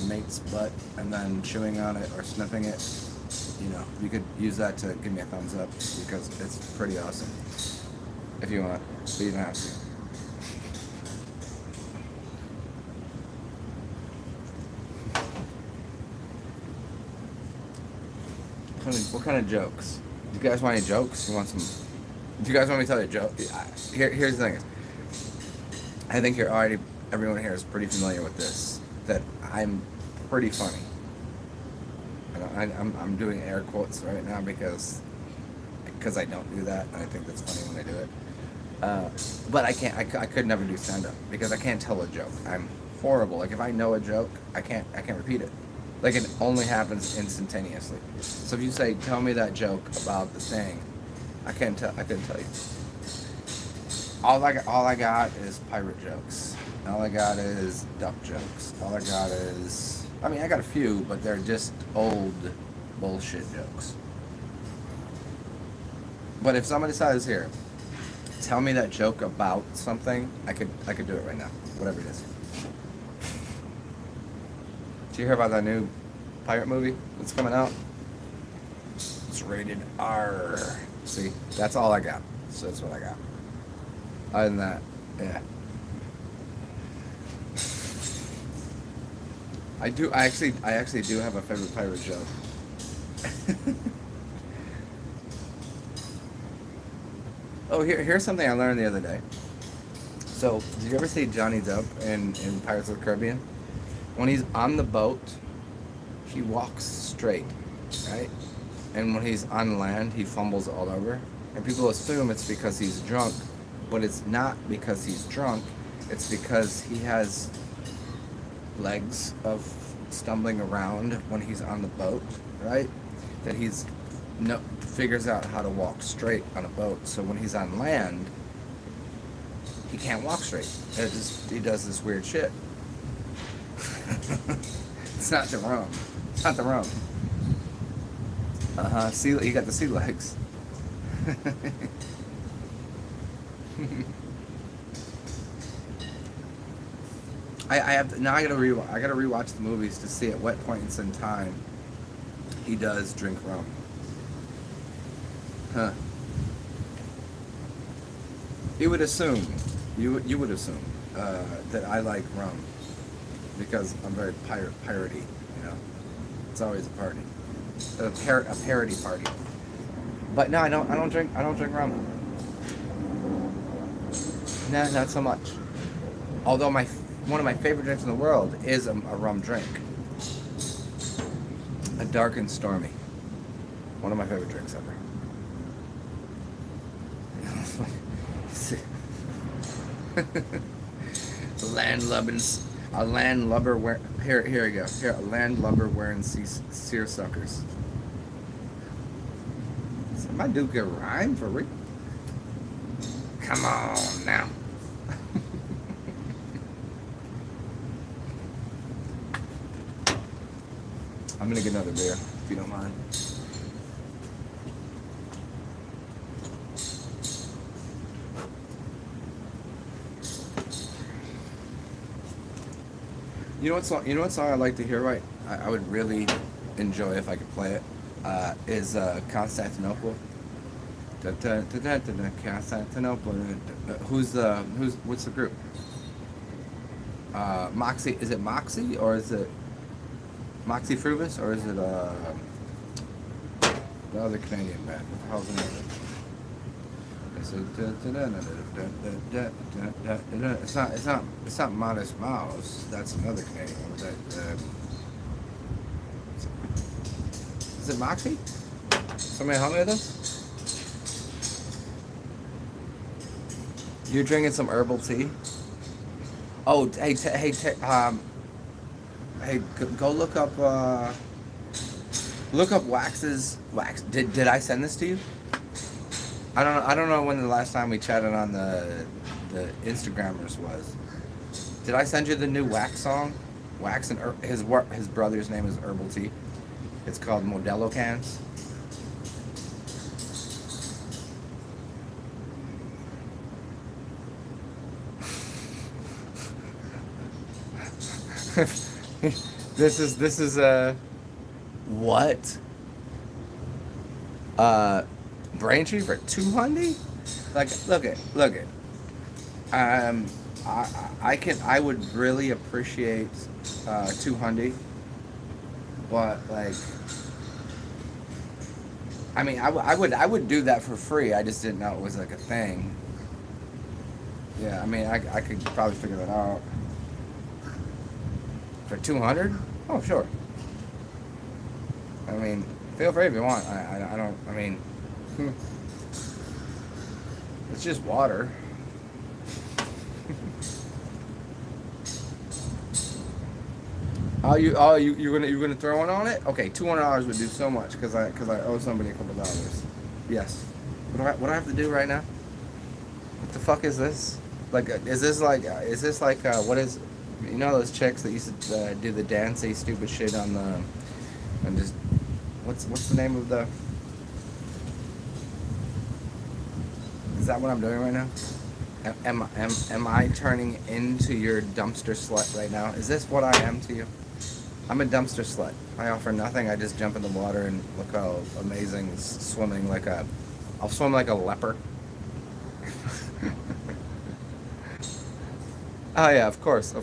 mate's butt and then chewing on it or sniffing it. You know, you could use that to give me a thumbs up because it's pretty awesome. if you want, but you don't have to. What kind of jokes? You guys want any jokes? You want some? Do you guys want me to tell you a joke? Here's the thing. I think everyone here is pretty familiar with this. That I'm pretty funny. I'm doing air quotes right now because I don't do that, and I think that's funny when I do it. But I could never do stand up because I can't tell a joke. I'm horrible. Like if I know a joke, I can't repeat it. Like it only happens instantaneously. So if you say, "Tell me that joke about the thing," I couldn't tell you. All I got is pirate jokes. All I got is duck jokes. All I got is, I mean, I got a few, but they're just old bullshit jokes. But if somebody says, "Here, tell me that joke about something," I could do it right now, whatever it is. Did you hear about that new pirate movie that's coming out? It's rated R. See, that's all I got. So that's what I got. Other than that, yeah. I actually do have a favorite pirate joke. Oh, here's something I learned the other day. So, did you ever see Johnny Depp in Pirates of the Caribbean? When he's on the boat, he walks straight, right? And when he's on land, he fumbles all over. And people assume it's because he's drunk, but it's not because he's drunk. It's because he has legs of stumbling around when he's on the boat, right? That figures out how to walk straight on a boat. So when he's on land, he can't walk straight. He does this weird shit. It's not the rum. It's not the rum. See, you got the sea legs. I gotta rewatch the movies to see at what points in time he does drink rum. Huh. You would assume that I like rum because I'm very piratey, you know. It's always a party, a parody party. But no, I don't drink rum. Nah, not so much. Although one of my favorite drinks in the world is a rum drink. A dark and stormy. One of my favorite drinks ever. A landlubber wearing seersuckers. Somebody do good rhyme for real. Come on now. I'm gonna get another beer if you don't mind. You know what song I like to hear, right? I would really enjoy if I could play it. Is Constantinople. Constantinople. What's the group? Moxie. Is it Moxie or is it Moxie Fruvis or is it the other Canadian band? What the hell's the name of it? It's not Modest Mouse. That's another Canadian one. Is it Moxie? Somebody help me with this? You're drinking some herbal tea? Oh, hey, go look up wax. Did I send this to you? I don't know when the last time we chatted on the Instagrammers was. Did I send you the new Wax song? Wax and his brother's name is Herbal Tea. It's called Modelo Cans. This is what? Braintree for $200? Like, look it. I would really appreciate 200, but like, I mean, I would do that for free. I just didn't know it was like a thing. Yeah, I mean, I could probably figure that out. For 200? Oh, sure. I mean, feel free if you want. I don't. I mean, it's just water. You're gonna throw one on it? Okay, $200 would do so much because I owe somebody a couple dollars. Yes. What do I have to do right now? What the fuck is this? Like, is this like what is? You know those chicks that used to do the dancey stupid shit on the and just what's the name of the? Is that what I'm doing right now? Am I turning into your dumpster slut right now? Is this what I am to you? I'm a dumpster slut. I offer nothing. I just jump in the water and look how amazing swimming like a. I'll swim like a leper. Oh yeah, of course.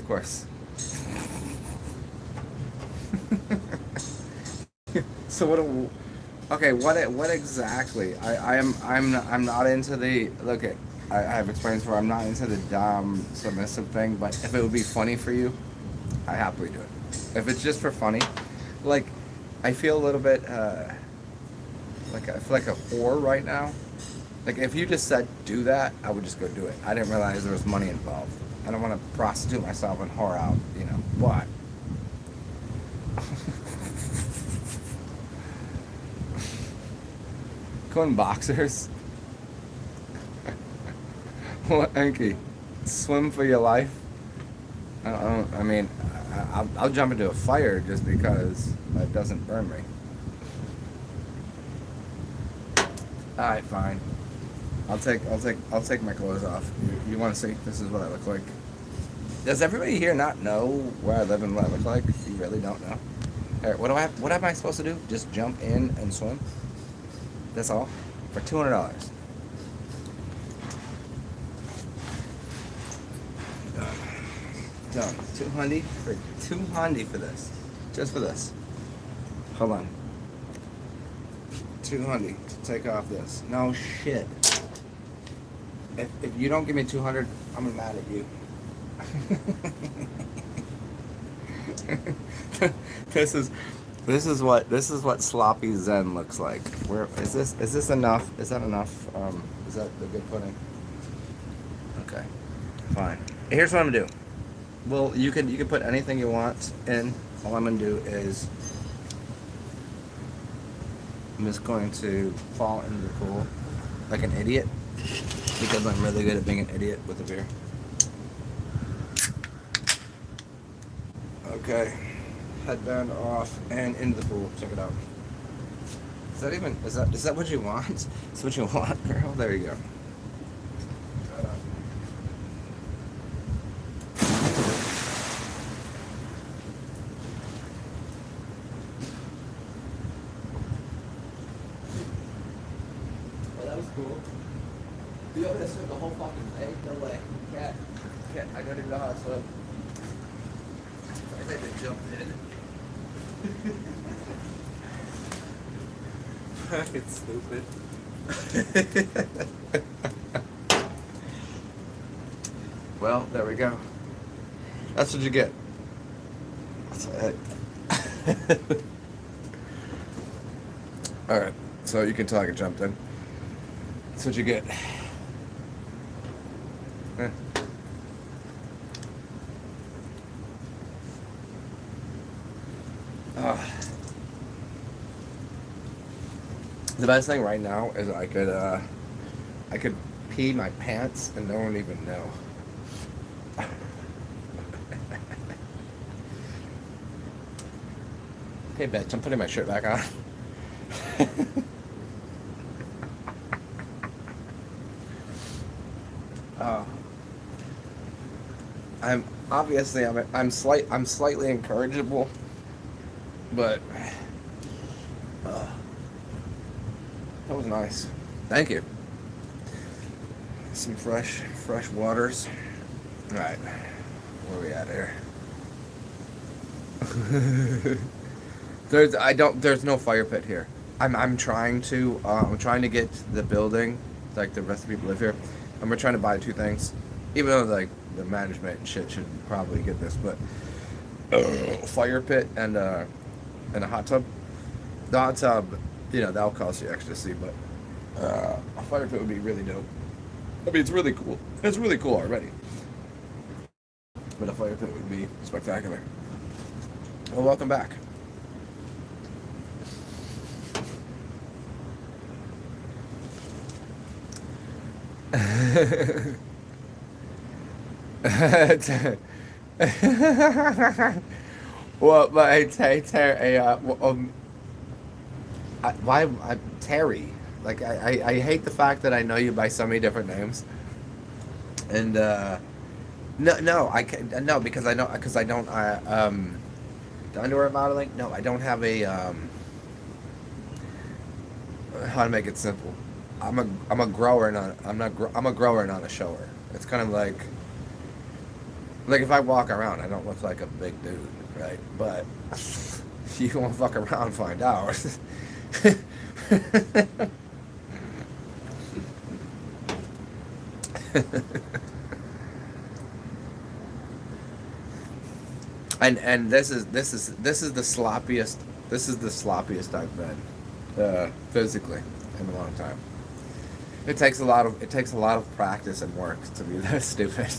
So what exactly? I'm not into the look at. I have experience where I'm not into the dom submissive thing, but if it would be funny for you, I happily do it. If it's just for funny, like I feel a little bit like I feel like a whore right now. Like if you just said do that, I would just go do it. I didn't realize there was money involved. I don't want to prostitute myself and whore out, you know. But go in boxers. What, Enki? Swim for your life? I mean, I'll jump into a fire just because it doesn't burn me. All right, fine. I'll take my clothes off. You want to see? This is what I look like. Does everybody here not know where I live and what I look like? You really don't know. All right, what am I supposed to do? Just jump in and swim? That's all for $200. Done. 200 for 200 for this. Just for this. Hold on. 200 to take off this. No shit. If you don't give me 200, I'm gonna be mad at you. This is what sloppy Zen looks like. Where is this? Is this enough? Is that enough? Is that the good pudding? Okay, fine. Here's what I'm gonna do. Well, you can put anything you want in. All I'm gonna do is I'm just going to fall into the pool like an idiot because I'm really good at being an idiot with a beer. Okay, headband off and into the pool. Check it out. Is that what you want? Is what you want, girl? There you go. Cool. You want me to swim the whole fucking day? No way. Can't. I don't even know how to swim. I think they jumped in. It's stupid. Well, there we go. That's what you get. That's it. Alright, so you can tell I can jump in. That's what you get. The best thing right now is I could pee my pants and no one even know. Hey bitch, I'm putting my shirt back on. I'm slightly incorrigible, but that was nice. Thank you. some fresh waters. All right, where are we at here? There's no fire pit here. I'm trying to get the building, like the rest of the people live here, and we're trying to buy 2 things, even though like the management and shit should probably get this, but fire pit and a hot tub. The hot tub, that'll cost you ecstasy, but a fire pit would be really dope. I mean, it's really cool. It's really cool already, but a fire pit would be spectacular. Well, welcome back. Well, but hey, Terry? Like, I hate the fact that I know you by so many different names, and I can't, no, because I don't the underwear modeling. No, I don't have a how to make it simple. I'm a grower, not I'm a grower, not a shower. It's kind of like if I walk around, I don't look like a big dude, right? But you won't fuck around and find out. and this is the sloppiest I've been physically in a long time. It takes a lot of practice and work to be that stupid.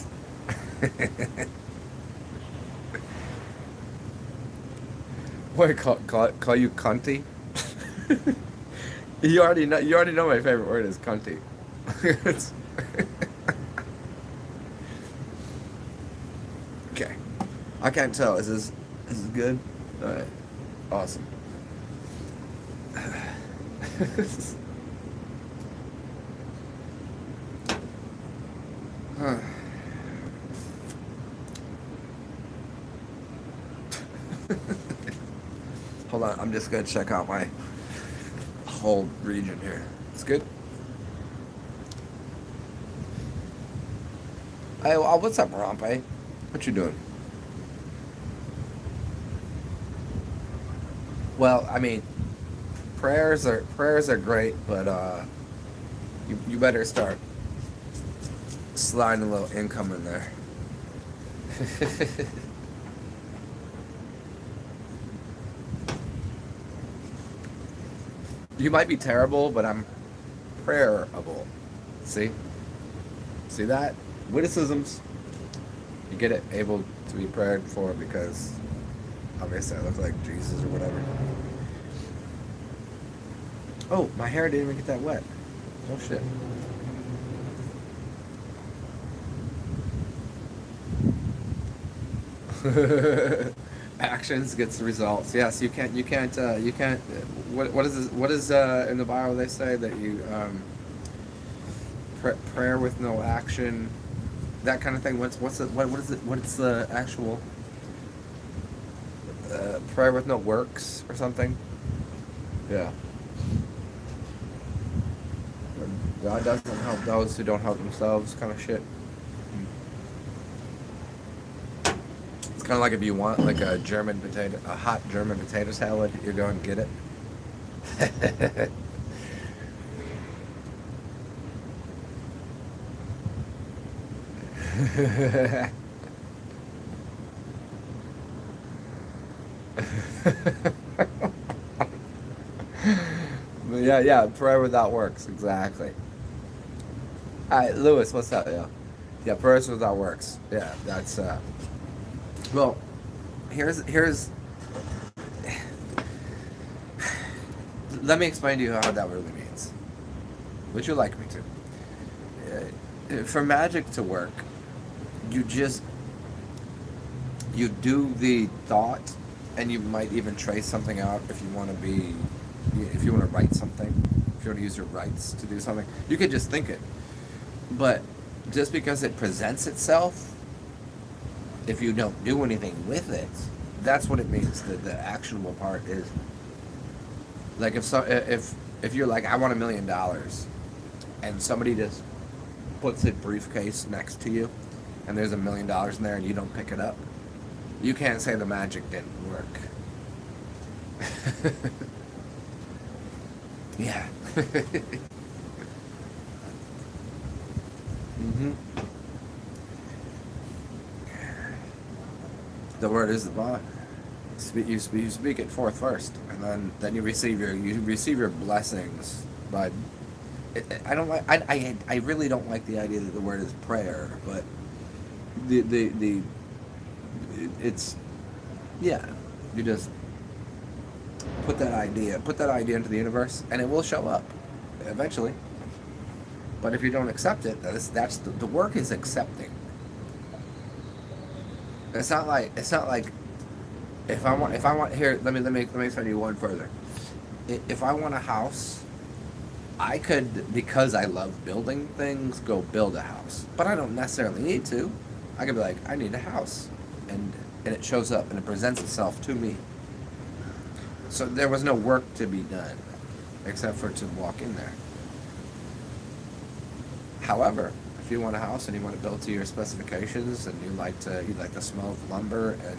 What, call you cunty? You already know my favorite word is cunty. Okay, I can't tell. Is this good? All right, awesome. Huh. Hold on, I'm just gonna check out my whole region here. It's good. Hey, well, what's up, Rampe? What you doing? Well, I mean, prayers are great, but you better start sliding a little income in there. You might be terrible, but I'm prayerable. See that? Witticisms. You get it, able to be prayed for because obviously I look like Jesus or whatever. Oh, my hair didn't even get that wet. Oh shit. Actions gets the results. Yes, you can't. What is in the Bible they say that you prayer with no action, that kind of thing. What's the actual prayer with no works or something? Yeah. God doesn't help those who don't help themselves, kind of shit. It's kind of like if you want like a hot German potato salad, you're going to get it. Yeah, prayer without works, exactly. Alright, Lewis, what's up, yo? Yeah, prayers without works. Yeah, that's well, here's let me explain to you how that really means. Would you like me to? For magic to work, you do the thought, and you might even trace something out if you want to write something, if you want to use your rights to do something. You could just think it. But just because it presents itself, if you don't do anything with it, that's what it means. The actionable part is like if you're like, I want $1 million, and somebody just puts a briefcase next to you and there's $1 million in there and you don't pick it up, you can't say the magic didn't work. Yeah. Mm-hmm. The word is the bond. You speak it forth first, and then you receive your blessings. But I don't like I really don't like the idea that the word is prayer, but it's yeah. You just put that idea into the universe, and it will show up eventually. But if you don't accept it, that's the work is accepting. It's not like if I want here. Let me send you one further. If I want a house, I could, because I love building things, go build a house. But I don't necessarily need to. I could be like, I need a house, and it shows up and it presents itself to me. So there was no work to be done, except for to walk in there. However, if you want a house and you want it built to your specifications, and you like the smell of lumber and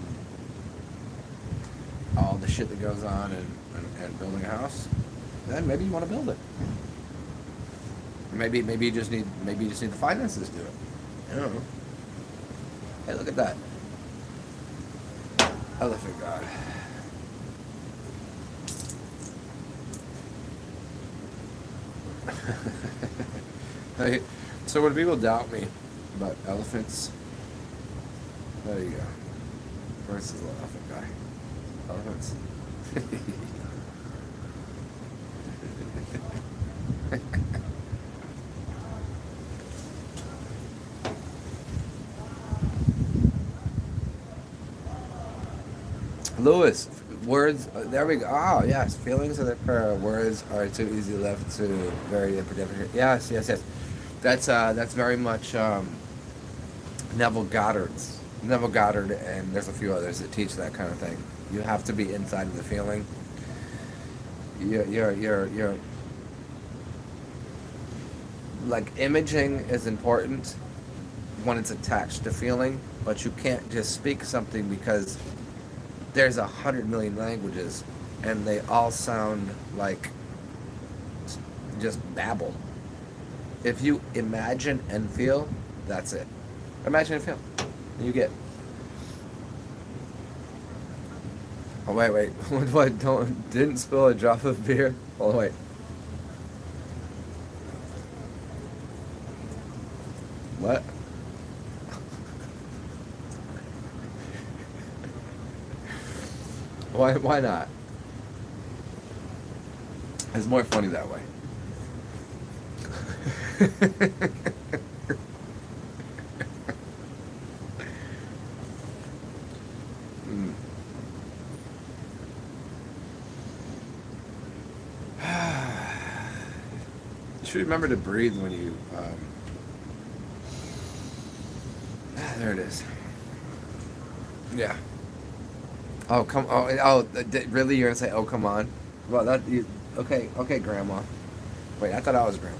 all the shit that goes on and building a house, then maybe you want to build it. Maybe you just need the finances to do it. I don't know. Hey, look at that. Elephant God. Hey, so when people doubt me about elephants, there you go. Where's this little elephant guy? Elephants. Lewis, words. There we go. Oh, yes. Feelings are the prayer. Words are too easy left to very unpredictable. Yes. That's very much Neville Goddard's. Neville Goddard, and there's a few others that teach that kind of thing. You have to be inside of the feeling. You're like, imaging is important when it's attached to feeling, but you can't just speak something because there's 100 million languages and they all sound like just babble. If you imagine and feel, that's it. Imagine and feel. You get. Oh wait. What? Didn't spill a drop of beer. Oh wait. What? Why not? It's more funny that way. You should remember to breathe when you there it is. Yeah. Oh come! Really? You're gonna say, "Oh come on"? Well, that you okay? Okay, Grandma. Wait, I thought I was Grandma.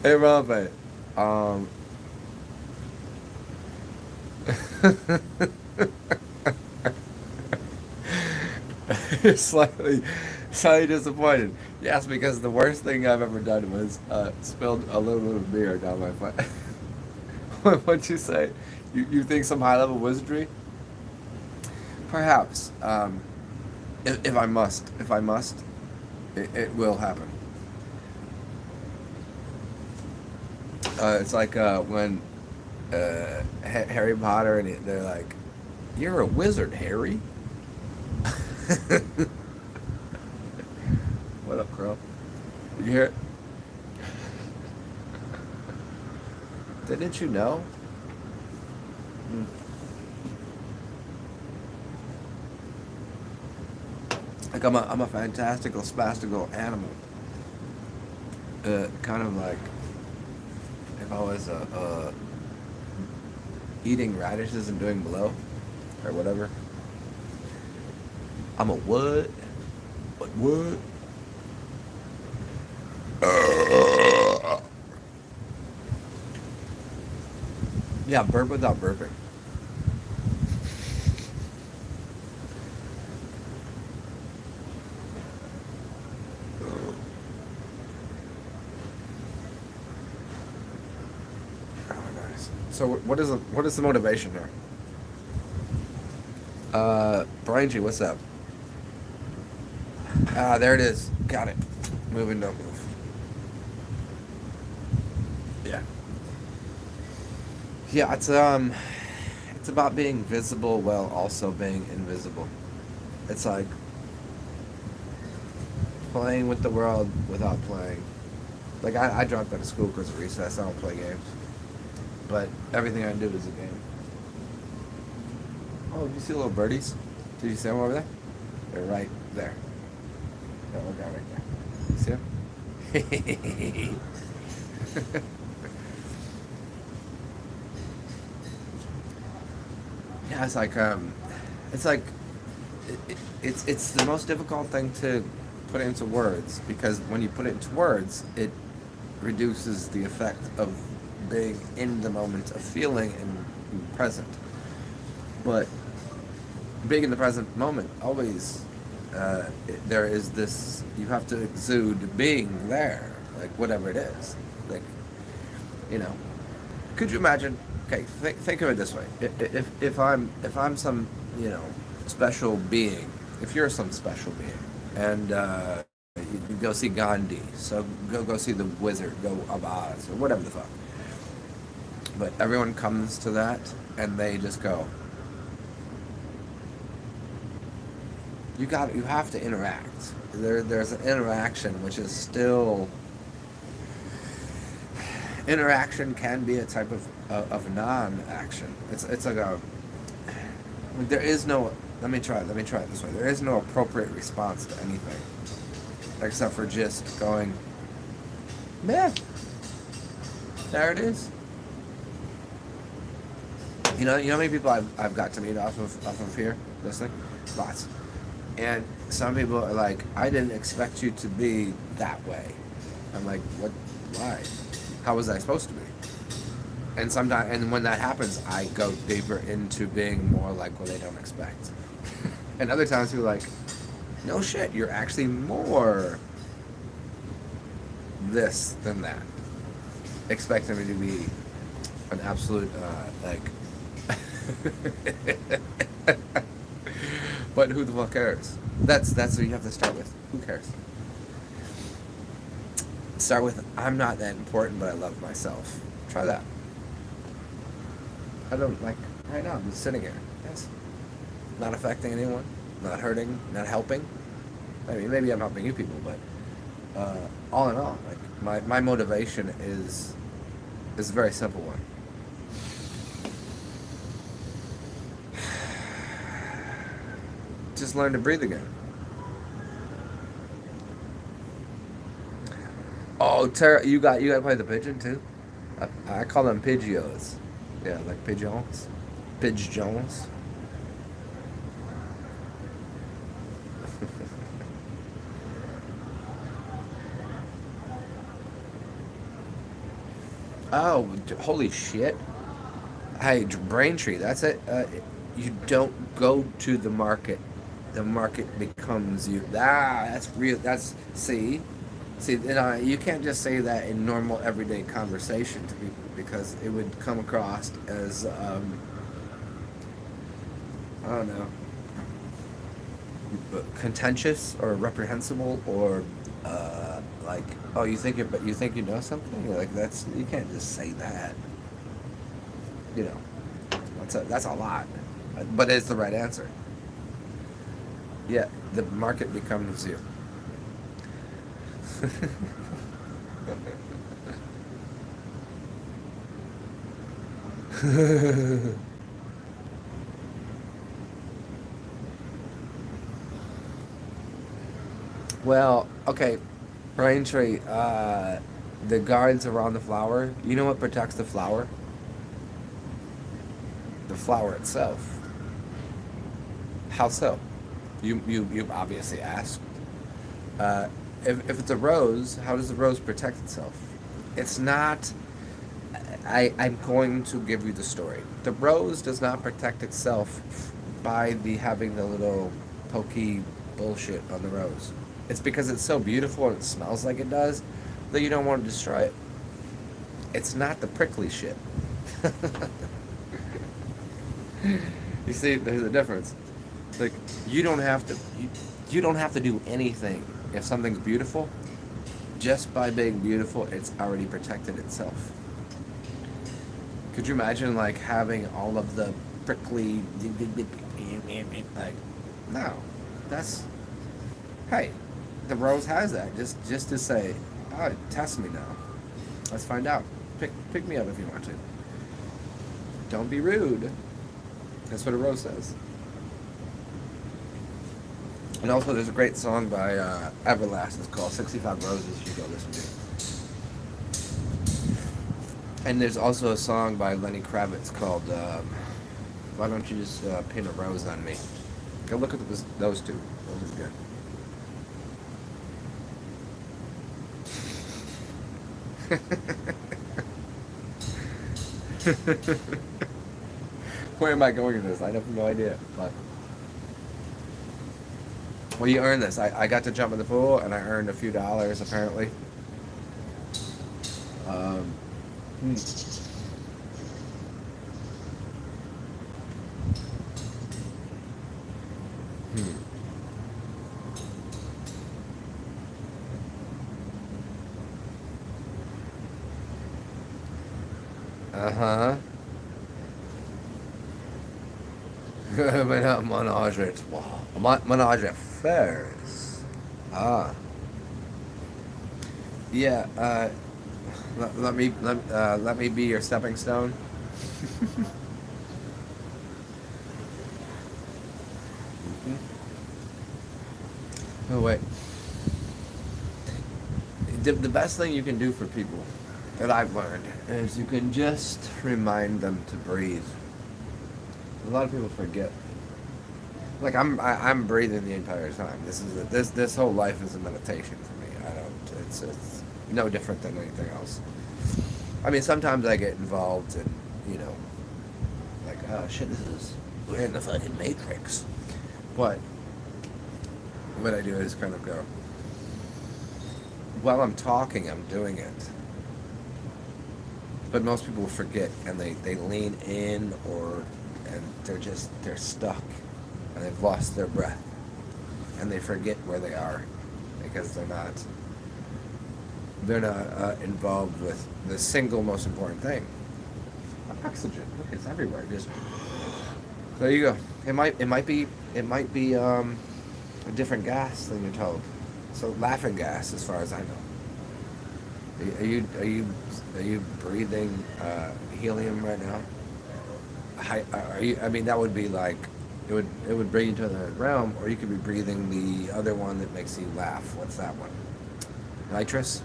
Hey, Robert. You're slightly disappointed. Yes, because the worst thing I've ever done was spilled a little bit of beer down my foot. What'd you say? You think some high-level wizardry? Perhaps. If I must, it will happen. It's like when Harry Potter and they're like, "You're a wizard, Harry." What up, Crow? Did you hear it? Didn't you know? Like I'm a fantastical, spastical animal. Kind of like if I was eating radishes and doing blow or whatever. I'm a what? What? Yeah, burp without burping. Oh, nice. So what is the motivation here? Brian G, what's up? Ah, there it is. Got it. Moving, don't move. Yeah. Yeah, it's about being visible while also being invisible. It's like playing with the world without playing. Like I dropped out of school because of recess. I don't play games, but everything I do is a game. Oh, did you see little birdies? Did you see them over there? They're right there. That one guy right there. You see him? Yeah, it's the most difficult thing to put into words because when you put it into words, it reduces the effect of being in the moment of feeling and present. But being in the present moment always there is this you have to exude being there, like whatever it is, like you know. Could you imagine? Okay, think of it this way: if I'm some special being, if you're some special being, and you go see Gandhi, so go see the Wizard, go of Oz, or whatever the fuck. But everyone comes to that, and they just go. You have to interact. There's an interaction which is still. Interaction can be a type of non-action. It's like a. There is no. Let me try it this way. There is no appropriate response to anything, except for just going. Man, there it is. You know how many people I've got to meet off of here listening, lots, and some people are like, I didn't expect you to be that way. I'm like, what? Why? How was I supposed to be? And when that happens, I go deeper into being more like what they don't expect. And other times people are like, no shit, you're actually more this than that. Expecting me to be an absolute like. But who the fuck cares? That's what you have to start with. Who cares? Start with, I'm not that important, but I love myself. Try that. I don't like, right now I'm just sitting here. Yes. Not affecting anyone, not hurting, not helping. I mean, maybe I'm helping you people, but all in all, like my motivation is a very simple one. Just learn to breathe again. Oh, Tara, you got to play the pigeon too. I call them Pidgeos. Yeah, like pigeons. Pidgeons. Oh, holy shit! Hey, Braintree, that's it. You don't go to the market. The market becomes you. That's real. That's see. You can't just say that in normal everyday conversation to people because it would come across as I don't know, contentious or reprehensible or like, oh, you think you know something? Like you can't just say that. You know, that's a lot, but it's the right answer. Yeah, the market becomes you. Well, okay, Braintree, the guards around the flower, you know what protects the flower? The flower itself. How so? You've obviously asked. If it's a rose, how does the rose protect itself? It's not. I'm going to give you the story. The rose does not protect itself by having the little pokey bullshit on the rose. It's because it's so beautiful and it smells like it does that you don't want to destroy it. It's not the prickly shit. You see, there's a difference. Like you don't have to. You don't have to do anything if something's beautiful. Just by being beautiful, it's already protected itself. Could you imagine like having all of the prickly like no. That's hey, the rose has that. Just to say, oh, test me now. Let's find out. Pick me up if you want to. Don't be rude. That's what a rose says. And also there's a great song by Everlast. It's called 65 Roses you should go listen to. And there's also a song by Lenny Kravitz called Why Don't You Just Pin a Rose on Me. Go look at those two. Those are good. Where am I going with this? I have no idea. But well, you earned this. I got to jump in the pool and I earned a few dollars apparently. Hmm. Uh-huh. Menage à trois. Menage à fairs. Ah. Yeah, let me be your stepping stone. Oh wait. The best thing you can do for people that I've learned is you can just remind them to breathe. A lot of people forget. Like I'm breathing the entire time. This whole life is a meditation for me. It's no different than anything else. I mean, sometimes I get involved in, like, oh shit, we're in the fucking Matrix. But what I do is kind of go, while I'm talking, I'm doing it. But most people forget and they lean in and they're stuck and they've lost their breath and they forget where they are because they're not involved with the single most important thing. Oxygen. Look, it's everywhere. Just there you go. It might be a different gas than you're told. So laughing gas, as far as I know. Are you breathing helium right now? Are you? I mean, that would be like it would bring you to another realm, or you could be breathing the other one that makes you laugh. What's that one? Nitrous.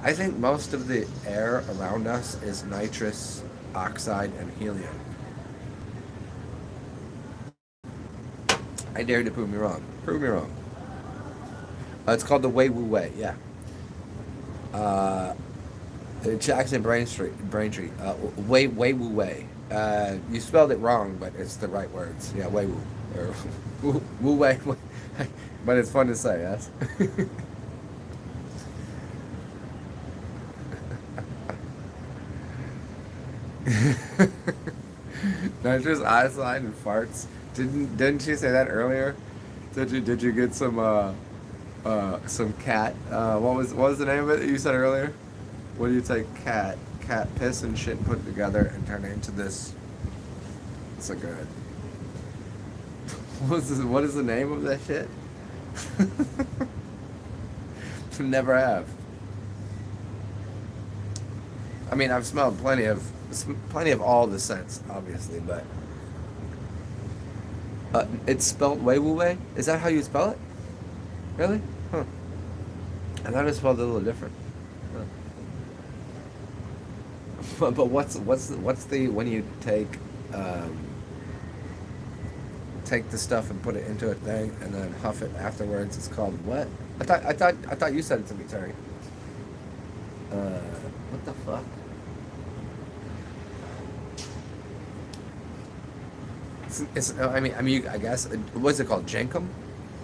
I think most of the air around us is nitrous oxide and helium. I dare to prove me wrong. Prove me wrong. It's called the Wei Wu Wei. Yeah. Jackson Braintree. Wei Wu Wei. You spelled it wrong, but it's the right words. Yeah, Wei Wu. Or Wu Wei. But it's fun to say, yes? Nitrous oxide and farts. Didn't she say that earlier? Did you get some cat? What was the name of it you said earlier? What do you take cat piss and shit and put it together and turn it into this? It's a good. What is the name of that shit? Never have. I mean, I've smelled plenty of all the scents, obviously, but it's spelled Wei Wu Wei. Is that how you spell it? Really? Huh. I thought it spelled a little different. Huh. But what's the when you take take the stuff and put it into a thing and then huff it afterwards. It's called what? I thought you said it to me, Terry. What the fuck? I guess. What's it called? Jenkum?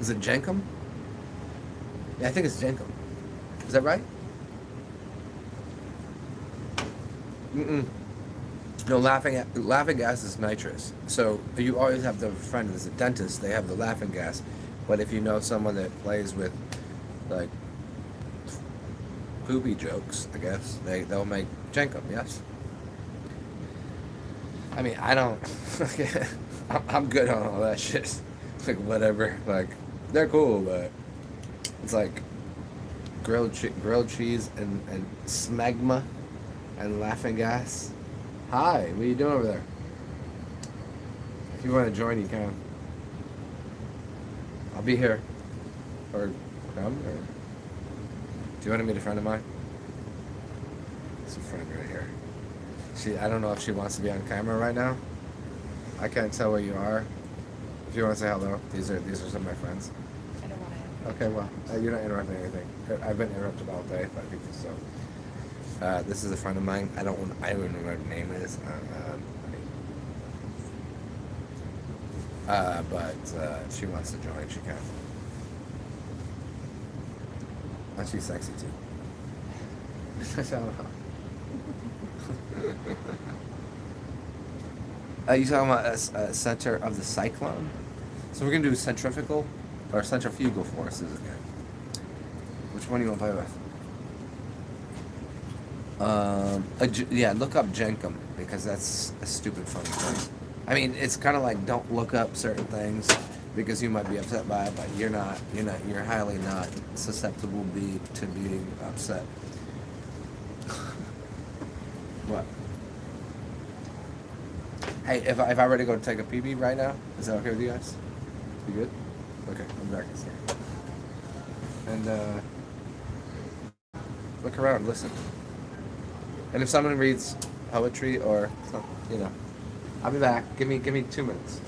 Is it Jenkum? Yeah, I think it's Jenkum. Is that right? Mm-mm. No, laughing gas is nitrous. So you always have the friend that's a dentist. They have the laughing gas, but if you know someone that plays with, like, poopy jokes, I guess they'll make Jenkum. Yes. I mean, I don't. I'm good on all that shit. Like whatever. Like they're cool, but it's like grilled cheese and smegma and laughing gas. Hi, what are you doing over there? If you want to join, you can. I'll be here. Or come, or... Do you want to meet a friend of mine? It's a friend right here. I don't know if she wants to be on camera right now. I can't tell where you are. If you want to say hello, these are some of my friends. I don't want to. Okay, well, you're not interrupting anything. I've been interrupted all day by people, so... this is a friend of mine. I don't even know what her name is. But if she wants to join, she can. And she's sexy too. I don't know. You talking about a center of the cyclone? So we're gonna do centrifugal or centrifugal forces again. Which one do you want to play with? Yeah, look up Jenkum because that's a stupid funny thing. I mean, it's kind of like don't look up certain things because you might be upset by it, but you're highly not susceptible to being upset. What? Hey, if I were to go take a pee right now, is that okay with you guys? You good? Okay, I'm back. And look around, listen. And if someone reads poetry or something, I'll be back. Give me 2 minutes.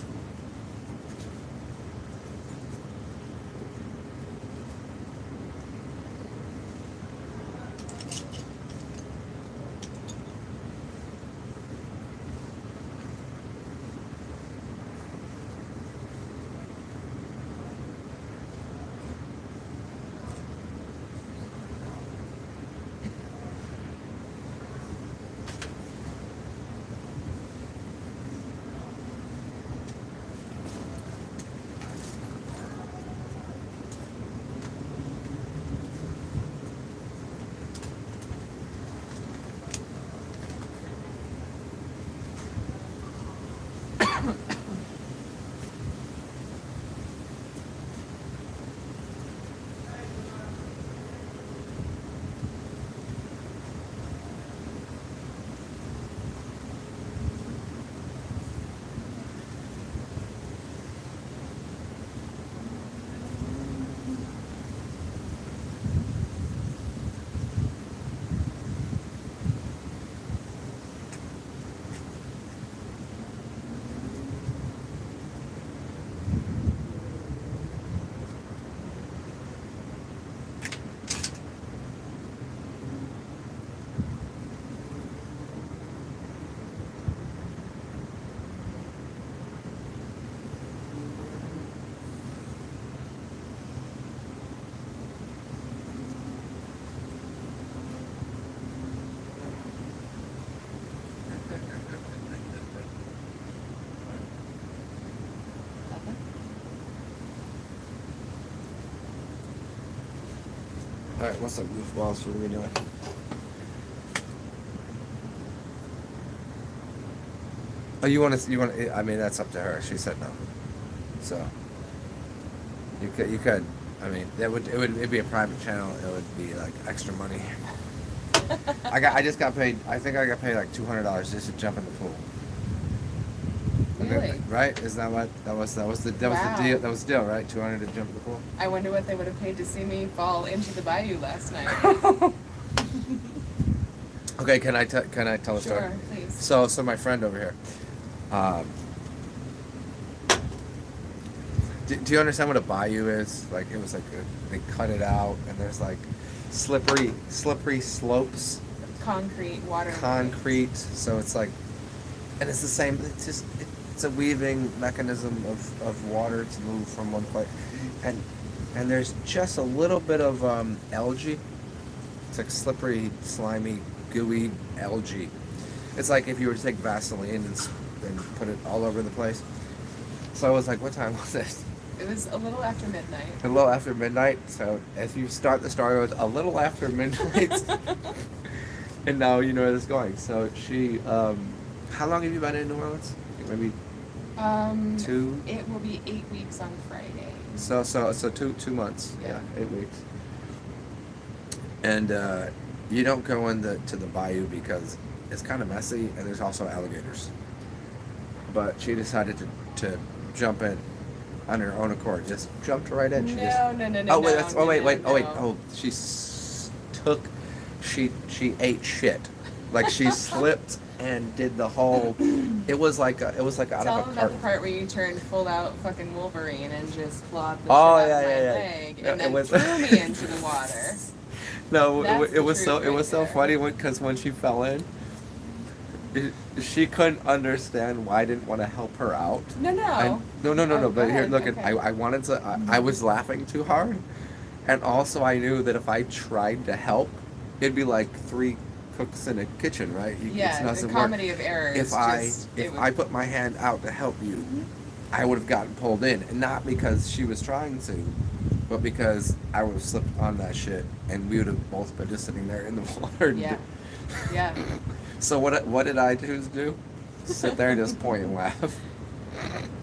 All right, what's up, goofballs? What are we doing? Oh, you want to? I mean, that's up to her. She said no. So you could. I mean, it'd be a private channel. It would be like extra money. I just got paid. I think I got paid like $200 just to jump in the pool. Really? Right? Isn't that what that was the deal? That was the deal, right? $200 to jump in the pool. I wonder what they would have paid to see me fall into the bayou last night. Okay, can I tell a story? Sure, please. So my friend over here, Do you understand what a bayou is? Like it was like they cut it out, and there's like slippery slopes, Water. concrete. So it's like, and it's the same. It's a weaving mechanism of water to move from one place, and there's just a little bit of algae. It's like slippery, slimy, gooey algae. It's like if you were to take Vaseline and put it all over the place. So I was like, what time was it? It was a little after midnight. A little after midnight. So if you start the story with a little after midnight, and now you know where this is going. So she, how long have you been in New Orleans? Maybe 2. It will be 8 weeks on Friday. So 2 months. Yeah. 8 weeks. And you don't go to the bayou because it's kind of messy, and there's also alligators. But she decided to jump in on her own accord. Just jumped right in. No. Oh wait! No. She ate shit. Like she slipped and did the whole. It was like out Tell of a them about carton. the part where you turned full out fucking Wolverine and just clawed the shit Oh, out yeah, of my yeah, yeah. leg No, and it then was- threw me into the water. No, That's it was the so truth it was right so there. funny because when she fell in, she couldn't understand why I didn't want to help her out. No. No. Oh, But go here, ahead, look. okay. I wanted to. I was laughing too hard, and also I knew that if I tried to help, it'd be like 3 cooks in a kitchen, right? Yeah, the comedy of errors. If I put my hand out to help you, I would have gotten pulled in, and not because she was trying to, but because I would have slipped on that shit, and we would have both been just sitting there in the water. Yeah. So what did I choose to do? Sit there and just point and laugh.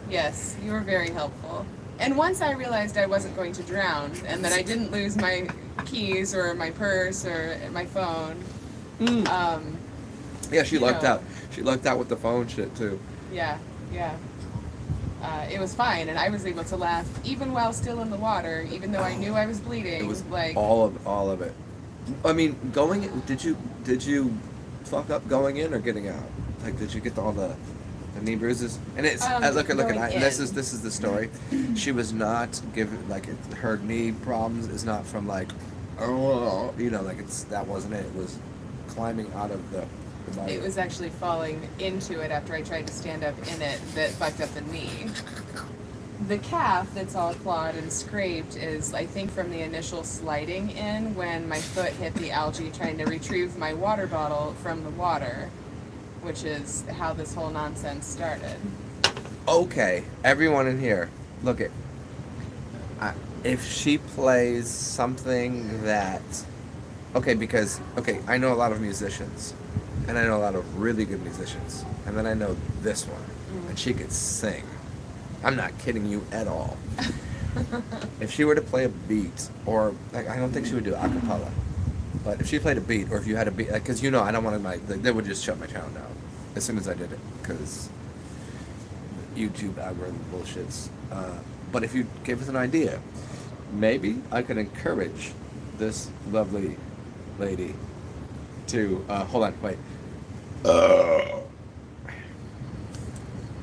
Yes, you were very helpful. And once I realized I wasn't going to drown and that I didn't lose my keys or my purse or my phone, Yeah, she You lucked know. out. She lucked out with the phone shit too. yeah. It was fine, and I was able to laugh even while still in the water, even though I knew I was bleeding. It was like all of it. I mean, going in, did you fuck up going in or getting out? Like, did you get all the knee bruises? And it's look, going and this in. is the story. She was not given her knee problems is not from like, oh, that wasn't it. It was climbing out of the body. It was actually falling into it after I tried to stand up in it that fucked up the knee. The calf that's all clawed and scraped is, I think, from the initial sliding in when my foot hit the algae trying to retrieve my water bottle from the water, which is how this whole nonsense started. Okay, everyone in here, look at. If she plays something that, because I know a lot of musicians, and I know a lot of really good musicians, and then I know this one, and she could sing. I'm not kidding you at all. If she were to play a beat, or I don't think she would do a cappella, but if she played a beat, or if you had a beat, because I don't want to they would just shut my channel down as soon as I did it, because YouTube algorithm bullshits. But if you gave us an idea, maybe I could encourage this lovely lady to hold on, wait.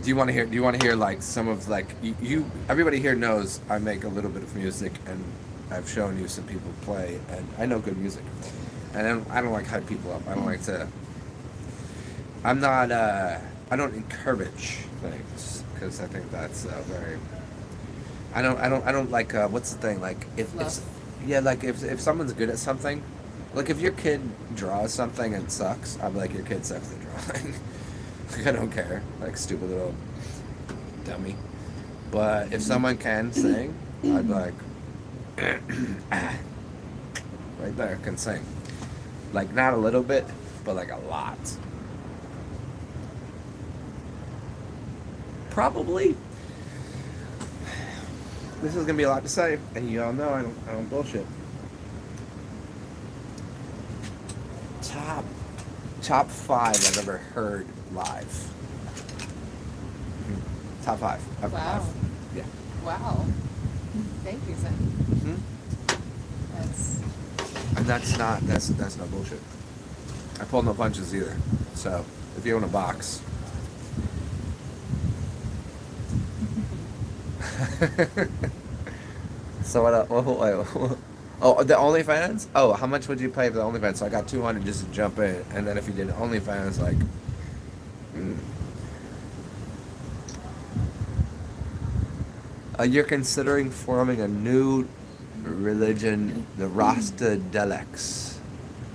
Do you want to hear like some of you? Everybody here knows I make a little bit of music, and I've shown you some people play, and I know good music. And I don't like hype people up. I don't like to. I'm not. I don't encourage things because I think that's very. I don't like. What's the thing? Like if someone's good at something, like if your kid draws something and sucks, I'm like, your kid sucks at drawing. I don't care, like stupid little dummy. But if someone can sing, I'd be like, right there, can sing. Like not a little bit, but like a lot. Probably. This is gonna be a lot to say, and you all know I don't bullshit. Top 5 I've ever heard live. Top 5. Wow. Yeah. Wow. Thank you, Zen. And that's no bullshit. I pulled no punches either. So if you own a box. So what? Oh, the OnlyFans. Oh, how much would you pay for the OnlyFans? So I got 200 just to jump in, and then if you did OnlyFans, like, you're considering forming a new religion, the Rastadelics.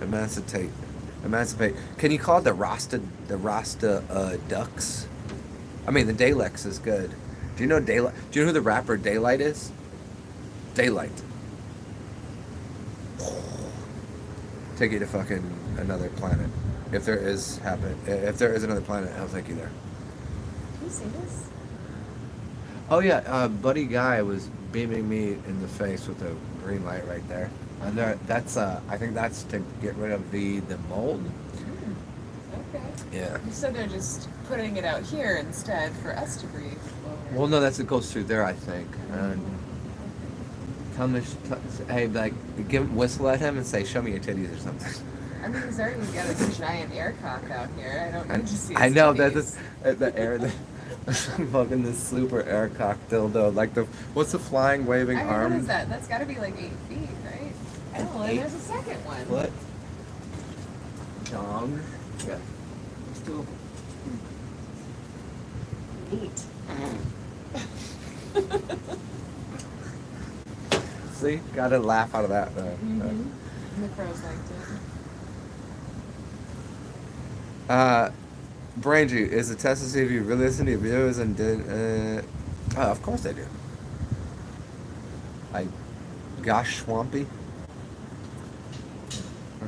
Emancipate. Can you call it the Rasta ducks? I mean, the Daleks is good. Do you know Daylight? Do you know who the rapper Daylight is? Daylight. Take you to fucking another planet. If there is another planet, I'll take you there. Can you see this? Oh yeah, Buddy Guy was beaming me in the face with a green light right there. And that's I think that's to get rid of the mold. Okay. Yeah. So they're just putting it out here instead for us to breathe. Well, no, it goes through there, I think. And hey, like, whistle at him and say, "Show me your titties" or something. I mean, he's already got a giant air cock out here. I don't need to see his I know titties. the air. Fucking this super air cock dildo, like what's the flying waving I mean, arm? what is that? That's got to be like 8 feet, right? Oh, and there's a second one. What? Dong. Yeah. Still. Neat. See, gotta laugh out of that. Mm-hmm. The crows liked it. Brandy, is a test to see if you really listen to your videos and did. Of course I do. Gosh, swampy.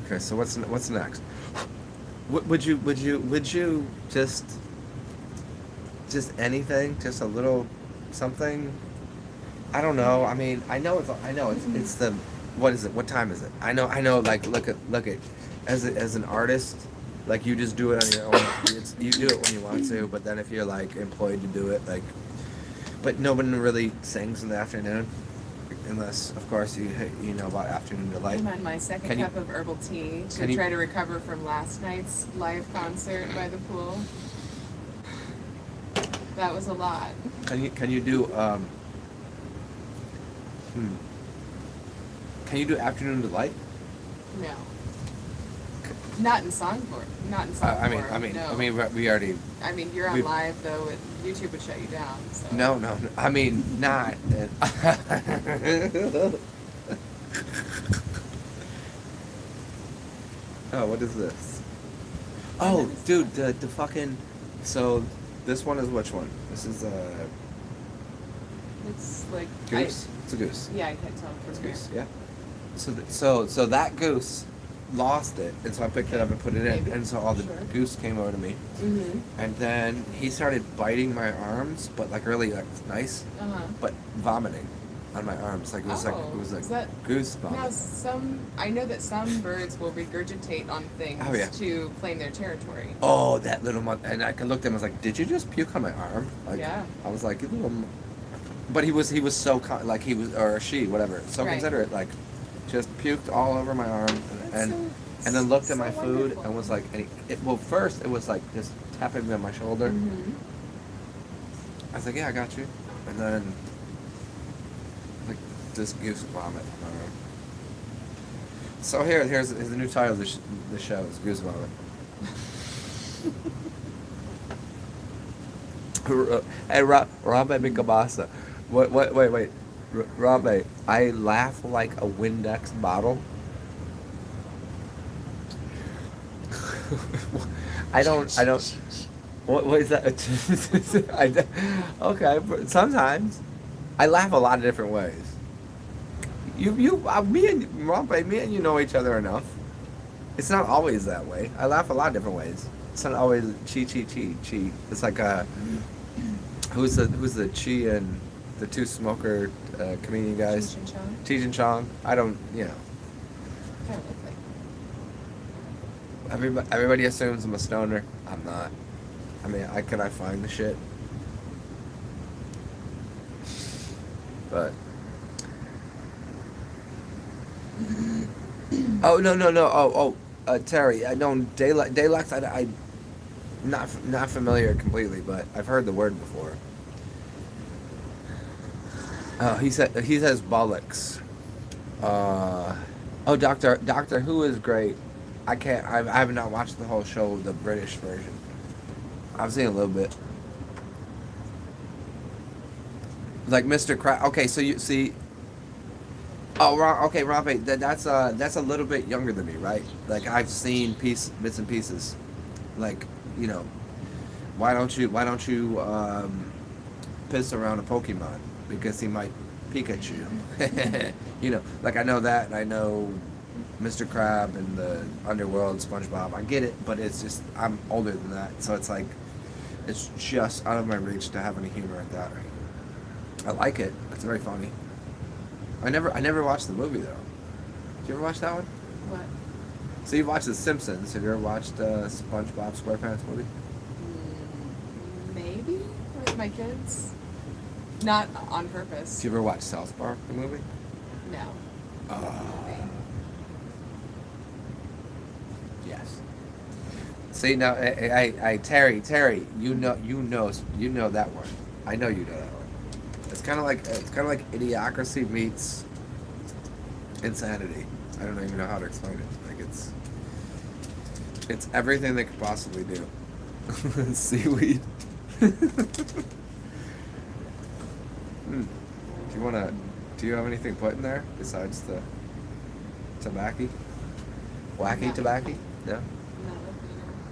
Okay, so what's next? Would you just anything, just a little something? I don't know. I mean, I know it's the, what is it? What time is it? I know. Like, look at as an artist, like, you just do it on your own. You do it when you want to, but then if you're like employed to do it, like, but no one really sings in the afternoon, unless of course you know about Afternoon Delight. I'm on my second cup of herbal tea to try to recover from last night's live concert by the pool. That was a lot. Can you do Can you do Afternoon Delight? No. Not in song form. Not in song form. I mean, we already. I mean, you're on live though, and YouTube would shut you down. So. No. I mean, not. Oh, what is this? Oh, dude, the fucking. So, this one is which one? This is It's like goose. It's a goose. Yeah, I can't tell from It's a here. goose. Yeah. So that goose lost it, and so I picked it up and put it in, Maybe. and so all the Sure. goose came over to me, and then he started biting my arms, but like really like nice, but vomiting on my arms, like it was like goose vomit. Now I know that some birds will regurgitate on things to claim their territory. Oh, that little and I looked at him, I was like, did you just puke on my arm? Like, yeah. I was like, you little. But he was so like he was, or she, whatever, so considerate, like just puked all over my arm, and then looked at my food wonderful. and was like, well, first it was like just tapping me on my shoulder. I was like, yeah, I got you, and then like this goose vomit. So here's the new title of the show is Goose Vomit. Hey, Rambe Mikabasa. Wait. Rambe, I laugh like a Windex bottle. I don't. What is that? Okay, sometimes I laugh a lot of different ways. Me and Rambe, me and you know each other enough. It's not always that way. I laugh a lot of different ways. It's not always chi. It's like who's the chi and the two smoker comedian guys? Cheech and Chong. I don't, Kind of look like. Everybody assumes I'm a stoner. I'm not. I mean, can I find the shit? But. Oh no! Oh, Terry. I know Daylex. I'm not familiar completely, but I've heard the word before. He says bollocks. Oh, Doctor Who is great. I have not watched the whole show, the British version. I've seen a little bit. Like Mr. Crab. Okay, so you see. Oh, okay, Rafe. That's a little bit younger than me, right? Like I've seen bits and pieces. Like, you know, why don't you piss around a Pokemon because he might Pikachu. You know, like I know that, and I know Mr. Crab and the Underworld, SpongeBob. I get it, but it's just I'm older than that, so it's like it's just out of my reach to have any humor at that. I like it. It's very funny. I never watched the movie though. Did you ever watch that one? What? So you watched The Simpsons. Have you ever watched SpongeBob SquarePants movie? Maybe with my kids. Not on purpose. Did you ever watch South Park, the movie? No. Yes. See now, Terry, you know that one. I know you know that one. It's kind of like Idiocracy meets Insanity. I don't even know how to explain it. Like it's everything they could possibly do. Seaweed. Do you have anything put in there besides the tobacco? Wacky No. tobacco? No.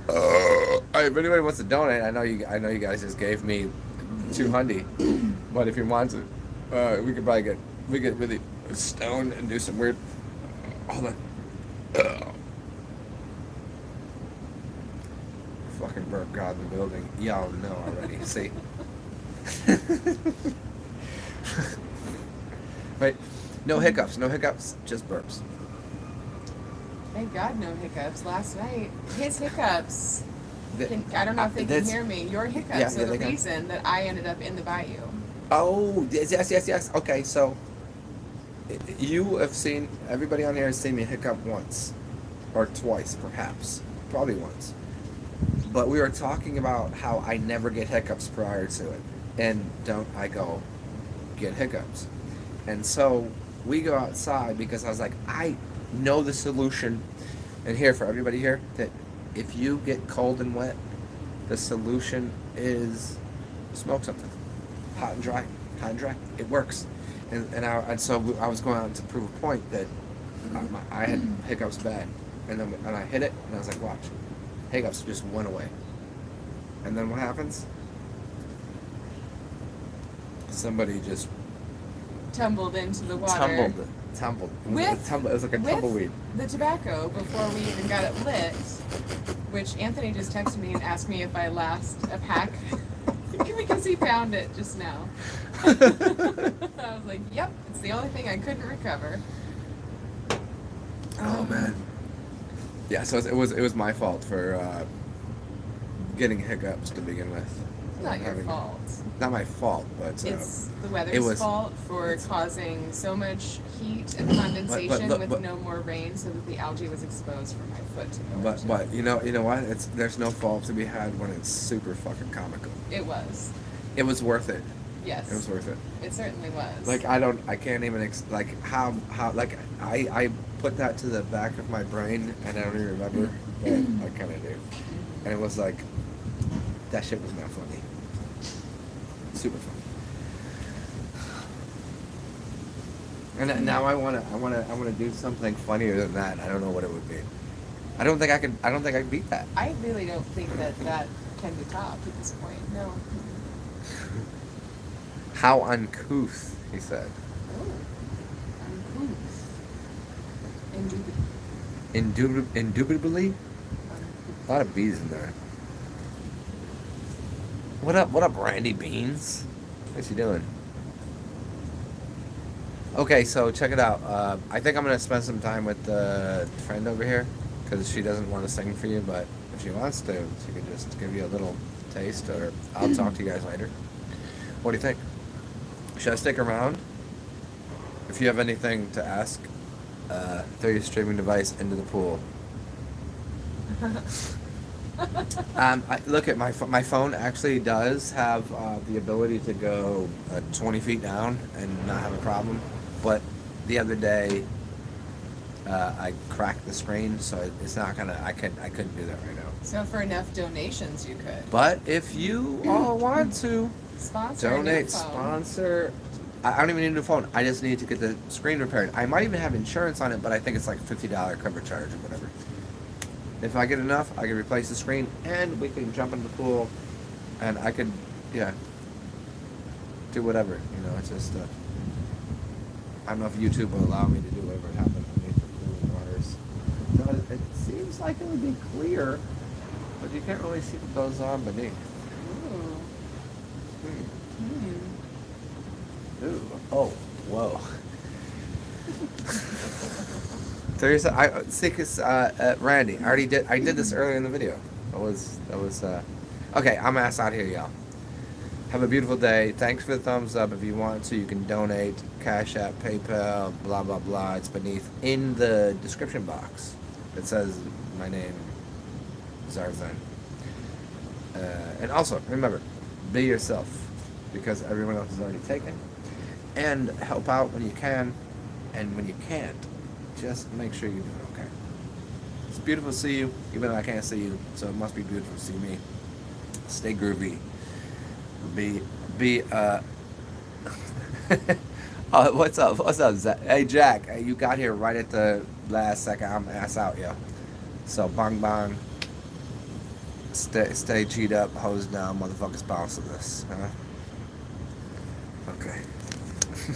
No. If anybody wants to donate, I know you guys just gave me $200, but if you want to, we could probably get really stoned and do some weird. Hold on. Fucking burp God in the building. Y'all know already. See. Wait, no hiccups, just burps. Thank God no hiccups. Last night, his hiccups. The- I don't know if they can that's- hear me. Your hiccups Yeah, are the they can. reason that I ended up in the bayou. Oh, yes. Okay, so you have seen, everybody on here has seen me hiccup once or twice, perhaps, probably once. But we were talking about how I never get hiccups prior to it, and don't I go get hiccups? And so we go outside because I was like, I know the solution. And here, for everybody here, that if you get cold and wet, the solution is smoke something. Hot and dry. It works. And so I was going out to prove a point that I had hiccups bad. And I hit it, and I was like, watch. Hiccups just went away. And then what happens? Somebody just Tumbled into the water. Tumbled. It With- was like a with tumbleweed. The tobacco before we even got it lit, which Anthony just texted me and asked me if I last a pack because he found it just now. I was like, yep, it's the only thing I couldn't recover. Oh man. Yeah, so it was my fault for getting hiccups to begin with. It's not your fault. Not my fault, but It's the it weather's was- fault for causing so much heat and condensation look, with but- no more rain, so that the algae was exposed for my foot to go into. but you know what? There's no fault to be had when it's super fucking comical. It was. It was worth it. Yes. It was worth it. It certainly was. Like I can't even how like I put that to the back of my brain and I don't even remember, but I kind of do. And it was like that shit was not funny. Super funny. And now I wanna do something funnier than that. I don't know what it would be. I don't think I could beat that. I really don't think that can be topped at this point. No. How uncouth, he said. Oh. Uncouth. Indubitably? A lot of B's in there. What up, Randy Beans? What's he doing? Okay, so check it out. I think I'm going to spend some time with the friend over here, because she doesn't want to sing for you, but if she wants to, she can just give you a little taste, or I'll talk to you guys later. What do you think? Should I stick around? If you have anything to ask, throw your streaming device into the pool. Look at my my phone actually does have the ability to go 20 feet down and not have a problem. But the other day, I cracked the screen, so it's not gonna. I couldn't do that right now. So for enough donations, you could But if you all want to sponsor a new donate, phone. sponsor. I don't even need a new phone. I just need to get the screen repaired. I might even have insurance on it, but I think it's like $50 cover charge or whatever. If I get enough, I can replace the screen, and we can jump in the pool, and I could, yeah, do whatever. You know, it's just. I don't know if YouTube will allow me to do whatever happens underneath the pool waters. No, it seems like it would be clear, but you can't really see what goes on beneath. Ooh. Hmm. Ooh. Oh, whoa. Teresa, I see, cause Randy, I did this earlier in the video. That was okay. I'm ass out here, y'all. Have a beautiful day. Thanks for the thumbs up. If you want to, you can donate. CashApp, PayPal, blah blah blah. It's beneath in the description box. It says my name, TsarXen. And also remember, be yourself, because everyone else is already taken. And help out when you can, and when you can't, just make sure you're doing okay. It's beautiful to see you, even though I can't see you, so it must be beautiful to see me. Stay groovy. What's up, Zach? Hey, Jack, you got here right at the last second. I'm ass out, yo. So, bang, bang. Stay G'd up, hose down, motherfuckers bounce to this, huh?